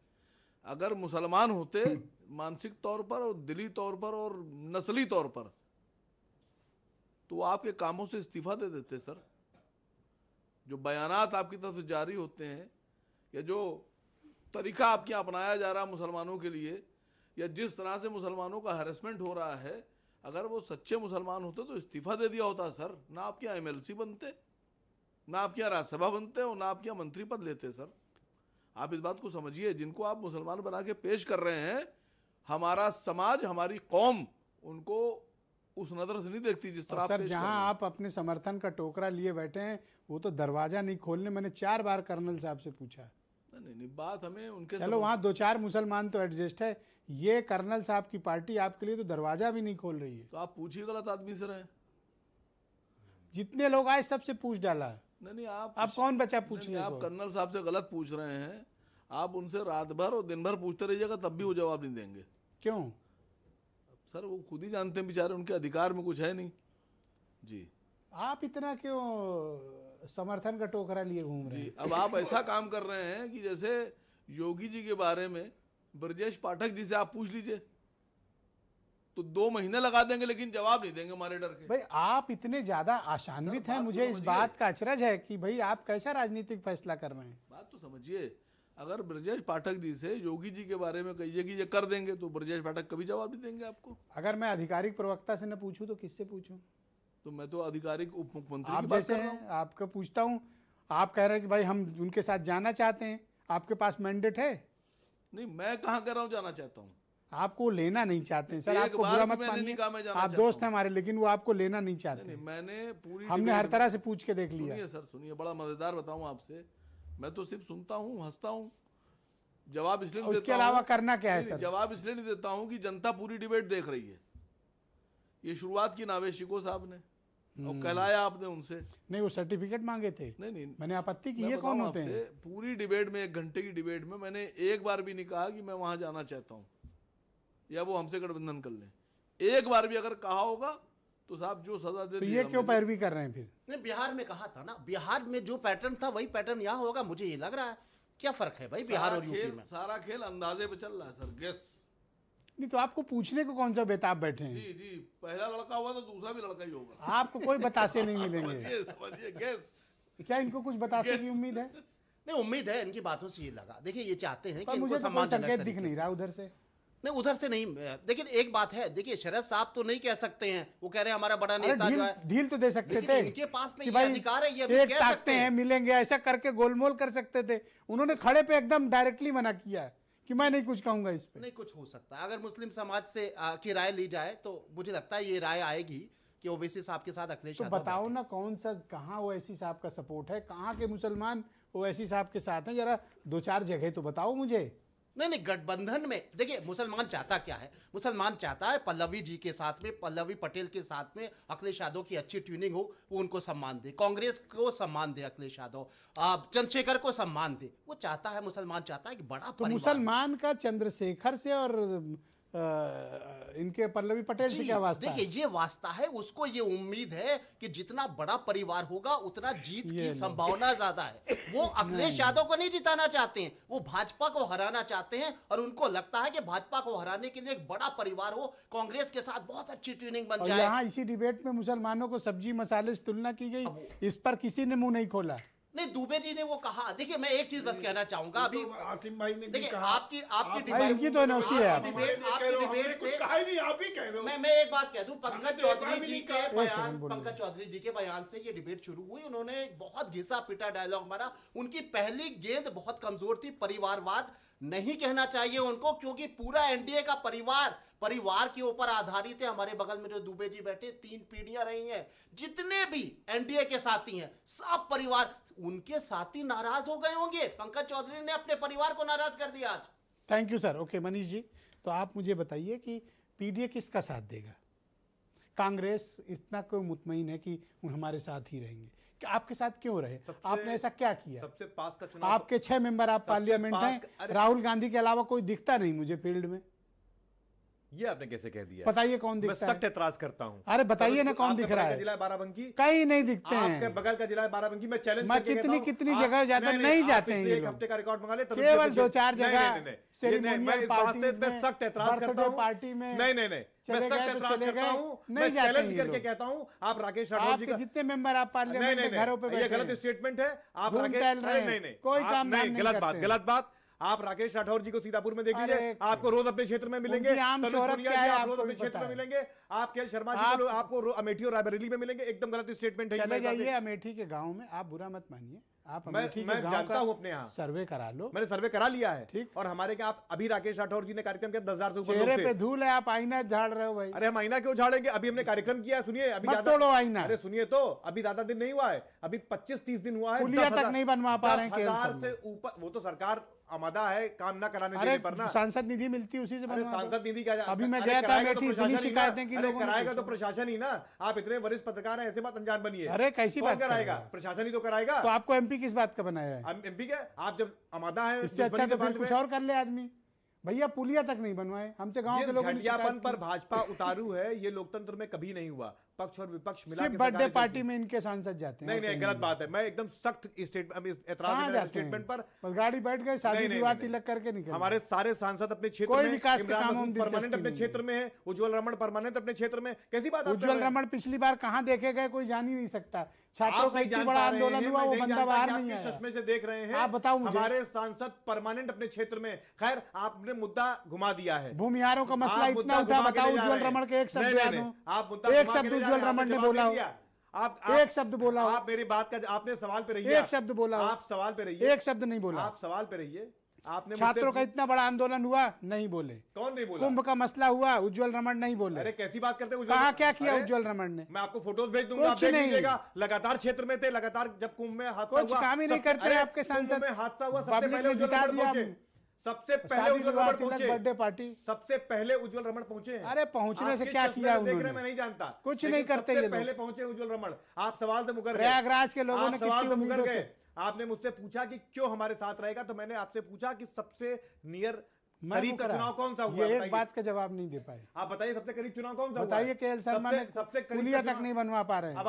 अगर मुसलमान होते मानसिक तौर पर और दिली तौर पर और नस्ली तौर पर, तो वो आपके कामों से इस्तीफा दे देते। सर, जो बयानात आपकी तरफ से जारी होते हैं या जो तरीका आपके अपनाया जा रहा है मुसलमानों के लिए, या जिस तरह से मुसलमानों का हैरेसमेंट हो रहा है, अगर वो सच्चे मुसलमान होते तो इस्तीफा दे दिया होता। सर, ना आपके यहाँ एमएलसी बनते, ना आपके यहाँ राज्यसभा बनते और ना आपके यहाँ मंत्री पद लेते। सर, आप इस बात को समझिए, जिनको आप मुसलमान बना के पेश कर रहे हैं, हमारा समाज, हमारी कौम उनको उस नजर से नहीं देखती जिस तरह सर, जहां आप अपने समर्थन का टोकरा लिए बैठे हैं वो तो दरवाजा नहीं खोलने। मैंने 4 बार कर्नल साहब से पूछा। नहीं, बात हमें उनके, चलो वहां 2-4 मुसलमान तो एडजस्ट है, ये कर्नल साहब की पार्टी आपके लिए तो दरवाजा भी नहीं खोल रही है। तो आप पूछिए गलत आदमी से रहे। जितने लोग आए सबसे पूछ डाला। नहीं, आप कौन बचा पूछने को? आप कर्नल साहब से गलत पूछ रहे हैं। आप उनसे रात भर और दिन भर पूछते रहिएगा, तब भी वो जवाब नहीं देंगे। क्यों? सर, वो खुद ही जानते हैं बेचारे, उनके अधिकार में कुछ है नहीं जी। आप इतना क्यों समर्थन का टोकरा लिए घूम रहे हैं? अब आप ऐसा काम कर रहे हैं कि जैसे योगी जी के बारे में ब्रजेश पाठक जी से आप पूछ लीजिए, तो 2 महीने लगा देंगे लेकिन जवाब नहीं देंगे हमारे डर के। भाई आप इतने ज्यादा आशान्वित हैं, मुझे इस बात का अचरज है कि भाई आप कैसा राजनीतिक फैसला कर रहे हैं। बात तो समझिए, अगर ब्रजेश पाठक जी से योगी जी के बारे में कहिए कि ये कर देंगे तो ब्रजेश पाठक कभी जवाब नहीं देंगे आपको। अगर मैं आधिकारिक प्रवक्ता से न पूछूं तो किससे पूछूं? तो मैं तो आधिकारिक उप मुख्यमंत्री की आप बात जैसे कर रहा हैं, हूं। आपको पूछता हूं, आप कह रहे हैं कि भाई हम उनके साथ जाना चाहते हैं, आपके पास मैंडेट है? नहीं, मैं कहाँ कर रहा हूँ जाना चाहता हूँ। आपको लेना नहीं चाहते हैं सर, एक आपको बार बुरा भी मत मैंने नहीं मानिए, कहा मैं जाना आप चाहता दोस्त हूं। हैं हमारे, लेकिन वो आपको लेना नहीं चाहते नहीं, हैं। मैंने पूरी हमने हर तरह से पूछ के देख लिया। सुनिए सर, सुनिए, बड़ा मजेदार बताऊं आपसे, मैं तो सिर्फ सुनता हूँ, हंसता हूँ, जवाब इसलिए नहीं उसके देता अलावा हूं- करना क्या है नहीं, सर? जवाब इसलिए नहीं देता हूँ कि जनता पूरी डिबेट देख रही है। ये शुरुआत की नावे शिको साहब ने और कहलाया आपने उनसे। नहीं, वो सर्टिफिकेट मांगे थे, नहीं, मैंने आपत्ति की। मैं ये कौन बताऊं होते आपसे, हैं? पूरी डिबेट में 1 घंटे की डिबेट में मैंने एक बार भी नहीं कहा कि मैं वहां जाना चाहता हूं या वो हमसे गठबंधन कर लें। एक बार भी अगर कहा होगा तो साहब जो सजा दे तो दी ये हमने क्यों दी। पैरवी कर रहे हैं फिर? नहीं, बिहार में कहा था ना, बिहार में जो पैटर्न था वही पैटर्न यहाँ होगा, मुझे ये लग रहा है। क्या फर्क है भाई बिहार और यूपी में? सारा खेल अंदाजे पे चल रहा है सर, गेस। नहीं तो आपको पूछने को कौन सा बेताब बैठे हैं? जी जी, पहला लड़का हुआ तो दूसरा भी लड़का ही होगा। आपको कोई बतासे नहीं मिलेंगे। समझिए, गेस। क्या इनको कुछ बतासे की उम्मीद है? नहीं, उम्मीद है, इनकी बातों से ये लगा। देखिए, ये चाहते हैं कि पर इनको मुझे तो कोई सम्मानजनक संकेत तरीके दिख नहीं से- रहा उधर से। नहीं, उधर से नहीं। लेकिन एक बात है, देखिए शरद साहब तो नहीं कह सकते हैं, वो कह रहे हैं हमारा बड़ा अरे नेता जो ढील है। ढील तो दे सकते लेकिन थे इनके पास में कि ये भाई अधिकार है, ये अभी एक कह ताकते सकते हैं, हैं। मिलेंगे, ऐसा करके गोलमोल कर सकते थे। उन्होंने खड़े पे एकदम डायरेक्टली मना किया है कि मैं नहीं कुछ कहूंगा इस पे। नहीं, कुछ हो सकता है। अगर मुस्लिम समाज से की राय ली जाए तो मुझे लगता है ये राय आएगी कि ओवैसी साहब के साथ अखिलेश तो यादव बताओ बैठे। ना कौन सा, कहाँ ओवैसी साहब का सपोर्ट है, कहाँ के मुसलमान ओवैसी साहब के साथ हैं? जरा 2-4 जगह तो बताओ मुझे। नहीं, गठबंधन में देखिए मुसलमान चाहता क्या है? मुसलमान चाहता है पल्लवी जी के साथ में, पल्लवी पटेल के साथ में अखिलेश यादव की अच्छी ट्यूनिंग हो, वो उनको सम्मान दे, कांग्रेस को सम्मान दे, अखिलेश यादव चंद्रशेखर को सम्मान दे। वो चाहता है, मुसलमान चाहता है कि बड़ा तो परिवार हो। मुसलमान का चंद्रशेखर से और इनके पल्लवी पटेल से जी, क्या वास्ता है? देखिए ये वास्ता है, उसको ये उम्मीद है कि जितना बड़ा परिवार होगा उतना जीत ये की लो। संभावना ज्यादा है। वो अखिलेश यादव को नहीं जिताना चाहते हैं, वो भाजपा को हराना चाहते हैं, और उनको लगता है कि भाजपा को हराने के लिए एक बड़ा परिवार हो, कांग्रेस के साथ बहुत अच्छी ट्यूनिंग बन और जाए। यहाँ इसी डिबेट में मुसलमानों को सब्जी मसाले से तुलना की गई, इस पर किसी ने मुंह नहीं खोला। नहीं, दुबे जी ने वो कहा। देखिए, मैं एक चीज बस कहना चाहूंगा अभी। आसिम भाई ने भी देखिए, कहा, आपकी भाई इनकी तो एनओसी है। आपकी डिबेट से कहा ही नहीं, आप ही कह रहे हो। मैं एक बात कह दूं, पंकज तो एक बार चौधरी भी जी नहीं के कहा। एक सेकंड बयान, बोलिए। पंकज चौधरी जी के बयान से ये डिबेट शुरू हुई। उन्होंने बहुत घिसा पिटा डायलॉग मारा। उनकी पहली गेंद बहुत कमजोर थी। परिवारवाद नहीं कहना चाहिए उनको, क्योंकि पूरा एनडीए का परिवार के ऊपर आधारित है। हमारे बगल में जो दुबे जी बैठे, 3 पीढ़ियां रही हैं, जितने भी एनडीए के साथी हैं सब परिवार। उनके साथी नाराज हो गए होंगे, पंकज चौधरी ने अपने परिवार को नाराज कर दिया आज। Thank you sir. Okay Manish ji, तो आप मुझे बताइए कि पीडीए किसका साथ देगा? कांग्रेस इतना क्यों मुतमईन है कि वो हमारे साथ ही रहेंगे? कि आपके साथ क्यों रहे? आपने ऐसा क्या किया? सबसे पास का चुनाव आपके 6 मेंबर आप पार्लियामेंट पास हैं, अरे- राहुल गांधी के अलावा कोई दिखता नहीं मुझे फील्ड में। ये आपने कैसे कह दिया? बताइए कौन मैं दिखता सख्त है? एतराज करता हूँ। अरे बताइए ना कौन आपके दिख बगल रहा का है? जिला है बाराबंकी, कहीं नहीं दिखते आपके हैं। बगल का जिला है बाराबंकी, मैं चैलेंज मैं करके कहता कितनी हूं, कितनी आप- जगह जाता नहीं आप जाते हैं पिछले ये एक लोग। हफ्ते का रिकॉर्ड मंगा ले तब केवल मुझे- 2-4 नहीं, जगह नहीं, नहीं, सेरेमोनियल ये मैं इस पार्टीज वास्ते में, सख्त एतराज करता बर्थडे हूं। पार्टी में नहीं नहीं नहीं, चले मैं गए सख्त तो एतराज चले करता गए, हूं। नहीं मैं जाते चैलेंज हैं ये करके लोग। कहता हूं, आप राकेश राठौर जी आपके का जितने मेंबर आप पार्लियामेंट में घरों पे ये बैठे गलत हैं। स्टेटमेंट है। आप घूम राकेश टहल रहे नहीं हैं, नहीं कोई आप- काम धाम नहीं गलत करते बात, हैं। गलत बात। आप राकेश राठौर जी को सीतापुर में देख अरे, लीजिए, आपको रोज अपने क्षेत्र में मिलेंगे। उनकी आम तनुज शोहरत पुनिया क्या जी है आप रोज आपको अपने भी क्षेत्र पता में है। मिलेंगे। आप के शर्मा आप- जी को आपको अमेठी और रायबरेली में मिलेंगे। एकदम गलत स्टेटमेंट है ये, चले मैं जाइए अमेठी के गांव में, आप बुरा मत मानिए। आप मैं अमेठी के गांव जानता का हूं अपने यहाँ सर्वे करा लो। मैंने सर्वे करा लिया है। ठीक। और हमारे क्या आप अभी राकेश राठौर जी ने कार्यक्रम किया, 10,000 से ऊपर चेहरे लोग पे थे। धूल है, आप आईना झाड़ रहे हो भाई। अरे हम आईना क्यों झाड़ेंगे? अभी हमने कार्यक्रम किया है, सुनिए। अभी मत तोड़ो आईना। अरे सुनिए तो, अभी ज्यादा दिन नहीं हुआ है, अभी 25-30 दिन हुआ है। पुलिया 10,000 तक नहीं बनवा पा रहे हैं केएल 10,000 सब से में। ऊपर। वो तो सरकार आमादा है काम ना कराने अरे देने पर ना। सांसद निधि मिलती है, उसी से अरे बनवा दो। सांसद निधि क्या? अभी मैं अरे गया था कराएगा तो अमेठी, इतनी प्रशासन ही ना। शिकायतें की अरे लोगों ने कराएगा तो पूछा। प्रशासन ही ना। आप इतने वरिष्ठ पत्रकार हैं, ऐसे बात अनजान बनिए। अरे कैसी कौन बात कर रहे कराएगा? हो? प्रशासन ही तो कराएगा। तो आपको एमपी किस बात का बनाया है? एमपी क्या? आप जब आमादा है इससे अच्छा तो फिर कुछ और कर ले आदमी। भैया पुलिया तक नहीं बनवाए, हमसे गांव के लोगों ने घटियापन शिकायत पर की। भाजपा उतारू है, ये लोकतंत्र में कभी नहीं हुआ। पक्ष और विपक्ष मिला सिर्फ के बर्थडे सरकारें पार्टी चलती में इनके सांसद जाते हैं। नहीं नहीं, गलत बात है। मैं एकदम सख्त स्टेटमेंट पर बस गाड़ी बैठ गए, शादी नहीं, नहीं, विवाह नहीं, तिलक करके निकल हमारे सारे सांसद अपने क्षेत्र कोई में, विकास के इमरान कामों में मसूद दिलचस्पी परमानेंट अपने नहीं क्षेत्र में है, उज्जवल रमण परमानेंट अपने क्षेत्र में, कैसी बात आप कर उज्जवल रहे हैं? रमण पिछली बार कहाँ देखे गए कोई जान ही नहीं सकता। छात्रों आप का नहीं इतना जान बड़ा पा रहे आंदोलन हैं, हुआ, मैं वो नहीं बंदा जानता बाहर कि आप नहीं किस आया। चश्मे से देख रहे हैं। आप बताओ मुझे। हमारे सांसद परमानेंट अपने क्षेत्र में, खैर आपने मुद्दा घुमा दिया है। भूमिहारों का मसला आप इतना मुद्दा उठा, घुमा के बताओ ले जा उज्जवल रहे हैं। रमण के एक शब्द नहीं, याद नहीं, हो? आप मुद्दा एक घुमा के शब्द ले जा उज्जवल रहे हैं, रमण ने आपने बोला जवाब हो? नहीं दिया। आप एक शब्द बोला हो? आप मेरी बात का, आपने सवाल पे रहिए। एक शब्द बोला हो? आप सवाल पे रहिए। एक शब्द नहीं बोला। आप सवाल पे रहिए। आपने छात्रों मुझसे- का इतना बड़ा आंदोलन हुआ, नहीं बोले। कौन नहीं बोला? कुंभ का मसला हुआ, उज्जवल रमण नहीं बोले। अरे कैसी बात करते हैं उज्जवल कहा रमण? क्या किया अरे, उज्जवल रमण ने? मैं आपको फोटोज भेज दूंगा, आप कुछ देख नहीं। लीजिएगा। लगातार क्षेत्र में थे, लगातार जब कुंभ में हादसा कुछ हुआ, काम ही नहीं सब- करते अरे, आपके सांसद। कुंभ में हादसा हुआ, सबसे पब्लिक पहले ने उज्जवल जिता रमण दिया। पहुंचे। सबसे पहले शादी उज्जवल विवाह रमण तिलक पहुंचे। Birthday party. सबसे पहले उज्जवल रमण पहुंचे हैं। अरे पहुंचने से आप क्या किस किया चश्मे से देख रहे उन्होंने? हैं, मैं नहीं जानता। कुछ लेकिन नहीं करते सबसे ये लोग। पहले पहुंचे उज्जवल रमण। आप सवाल से मुकर गए। प्रयागराज के लोगों आप ने सवाल कितनी से मुकर उम्मीदों गए। से- आपने मुझसे पूछा कि क्यों हमारे साथ रहेगा, तो मैंने आपसे पूछा कि सबसे नियर मैं करीब का मुकरा। चुनाव कौन सा हुआ? ये एक बताइए। बात का जवाब नहीं दे पाए। आप बताइए सबसे करीब चुनाव कौन सा हुआ? बताइए के एल शर्मा ने सबसे करीब पुलिया का तक चुनाव- नहीं बनवा पा रहे हैं। अब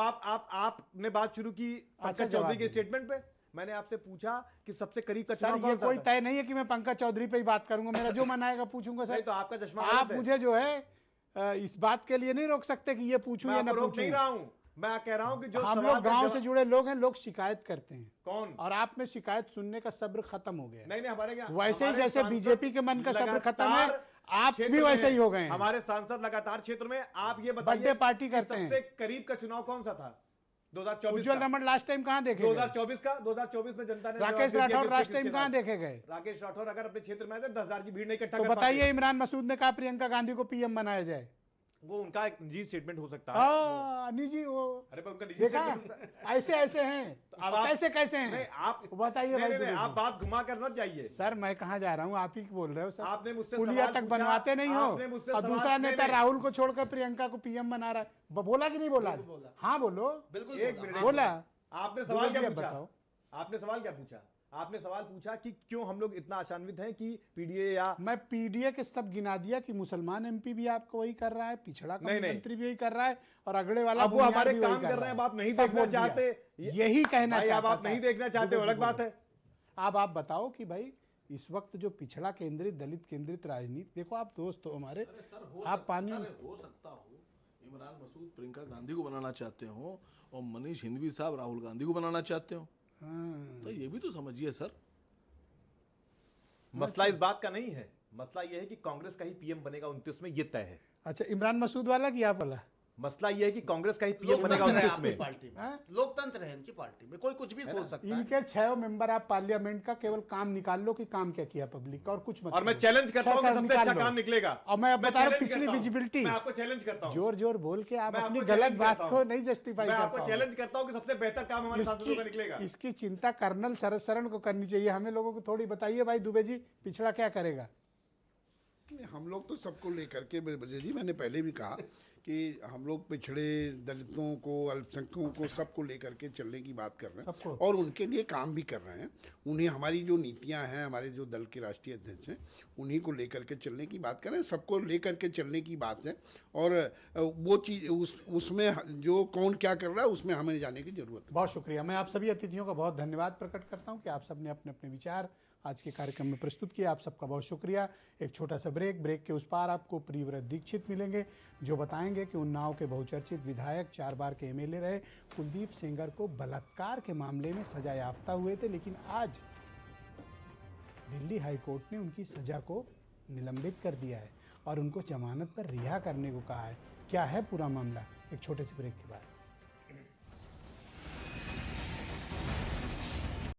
आपने बात शुरू की पंकज जवाब चौधरी के दीजिए। स्टेटमेंट पे। मैंने आपसे पूछा कि सबसे करीब का सर चुनाव ये कौन सा कोई था? तय नहीं है कि मैं पंकज चौधरी पे ही बात करूंगा, मेरा जो मन आएगा पूछूंगा सर। नहीं तो आपका चश्मा आप गलत है। मुझे जो है इस बात के लिए नहीं रोक सकते कि ये पूछूं मैं या ना आपको रोक पूछूं। नहीं रहा हूं। मैं कह रहा हूं कि जो हम सवाल लोग का गांव जवाब- से जुड़े लोग हैं, लोग शिकायत करते हैं। कौन? और आप में शिकायत सुनने का सब्र खत्म हो गया। नहीं नहीं, हमारे क्या वैसे ही हमारे जैसे सांसद बीजेपी के मन का सब्र खत्म है, लगातार आप क्षेत्र भी में वैसे हैं। ही हो गए हैं। हमारे सांसद लगातार क्षेत्र में। आप ये बताइए बर्थडे पार्टी कि करते हैं। सबसे करीब का चुनाव कौन सा था? 2024 उज्जवल का। रमण लास्ट टाइम कहाँ देखे गए? 2024 का 2024 में जनता ने राकेश जवाब दे दिया राठौर कि लास्ट किसके टाइम कहाँ साथ। देखे गए? राकेश राठौर अगर अपने क्षेत्र में आए तो 10,000 की भीड़ नहीं इकट्ठा तो कर बताइए, पाते। इमरान मसूद ने कहा प्रियंका गांधी को पीएम बनाया जाए। वो उनका एक निजी स्टेटमेंट हो सकता है। निजी वो अरे पर उनका निजी देखा स्टेटमेंट ऐसे ऐसे हैं। अब आप- कैसे कैसे नहीं हैं? आप बताइए नहीं, भाई नहीं, दुबे नहीं, जी। आप बात घुमा कर मत जाइए। सर मैं कहाँ जा रहा हूँ, आप ही बोल रहे हो सर। आपने मुझसे पुलिया सवाल तक पूछा, बनवाते नहीं हो। आपने मुझसे और सवाल- दूसरा नहीं, नेता नहीं। राहुल को छोड़कर प्रियंका को पीएम बना रहा है। बोला कि नहीं बोला? हाँ बोलो। बिल्कुल एक बोला। मिनट बोला। आपने दुबे सवाल जी क्या अब पूछा? बताओ। आपने सवाल क्या पूछा? आपने सवाल पूछा कि क्यों हम लोग इतना आशान्वित हैं कि पीडीए या मैं पीडीए के सब गिना दिया कि मुसलमान एमपी भी आपको वही कर रहा है, पिछड़ा का नहीं, नहीं। मंत्री भी वही कर रहा है, और अगले वाला अब वो बुनियाद हमारे भी वही काम कर रहे हैं, अब आप नहीं सब देखना बोल दिया। चाहते। यही कहना भाई, अब चाहता आप था। नहीं देखना चाहते, दुबे जी अलग बात बोलो। है। अब आप बताओ कि भाई इस वक्त जो पिछड़ा केंद्रित, दलित केंद्रित राजनीति, देखो आप दोस्त हो हमारे, आप पानी हो सकता हो इमरान मसूद प्रियंका गांधी को बनाना चाहते हो और मनीष हिंदवी साहब राहुल गांधी को बनाना चाहते हो, तो ये भी तो समझिए सर। मसला इस बात का नहीं है। मसला यह है कि कांग्रेस का ही पीएम बनेगा 29 में, ये तय है। अच्छा, इमरान मसूद वाला कि आप वाला? मसला यह है कि कांग्रेस का ही पीएम बनेगा लोकतंत्र है 29 आपकी में। पार्टी में। हाँ? लोकतंत्र है इनकी पार्टी में, कोई कुछ भी सोच सकता है। इनके 6 मेंबर आप पार्लियामेंट का केवल काम निकाल लो कि काम क्या किया पब्लिक का, और कुछ मत और मैं करो। चैलेंज करता हूं कि छह सबसे निकाल अच्छा लो। काम निकलेगा। और मैं बता रहा हूं challenge पिछली करता हूं। विजिबिलिटी। मैं आपको चैलेंज करता हूं। जोर जोर बोल के आप मैं अपनी आपको गलत challenge बात करता को हूं। नहीं जस्टिफाई मैं कर आपको पाओगे। चैलेंज करता हूं कि सबसे बेहतर काम हमारे सांसदों का निकलेगा। इसकी चिंता कर्नल शरद शरण को करनी चाहिए, हमें लोगों को थोड़ी बताइए भाई दुबे जी पिछड़ा क्या करेगा। हम लोग तो सबको लेकर के ब्रजेश जी, मैंने पहले भी कहा कि हम लोग पिछड़े दलितों को, अल्पसंख्यकों को, सबको लेकर के चलने की बात कर रहे हैं और उनके लिए काम भी कर रहे हैं। उन्हें हमारी जो नीतियां हैं, हमारे जो दल के राष्ट्रीय अध्यक्ष हैं, उन्हीं को लेकर के चलने की बात कर रहे हैं। सबको लेकर के चलने की बात है और वो चीज़ उसमें जो कौन क्या कर रहा है उसमें हमें जाने की ज़रूरत है। बहुत शुक्रिया। मैं आप सभी अतिथियों का बहुत धन्यवाद प्रकट करता हूं कि आप सबने अपने अपने विचार आज के कार्यक्रम में प्रस्तुत किया। आप सबका बहुत शुक्रिया। एक छोटा सा ब्रेक के उस पार आपको प्रियव्रत दीक्षित मिलेंगे जो बताएंगे कि उन्नाव के बहुचर्चित विधायक, 4 बार के एमएलए रहे कुलदीप सेंगर को बलात्कार के मामले में सजा याफ्ता हुए थे, लेकिन आज दिल्ली हाई कोर्ट ने उनकी सजा को निलंबित कर दिया है और उनको जमानत पर रिहा करने को कहा है। क्या है पूरा मामला, एक छोटे से ब्रेक के बाद।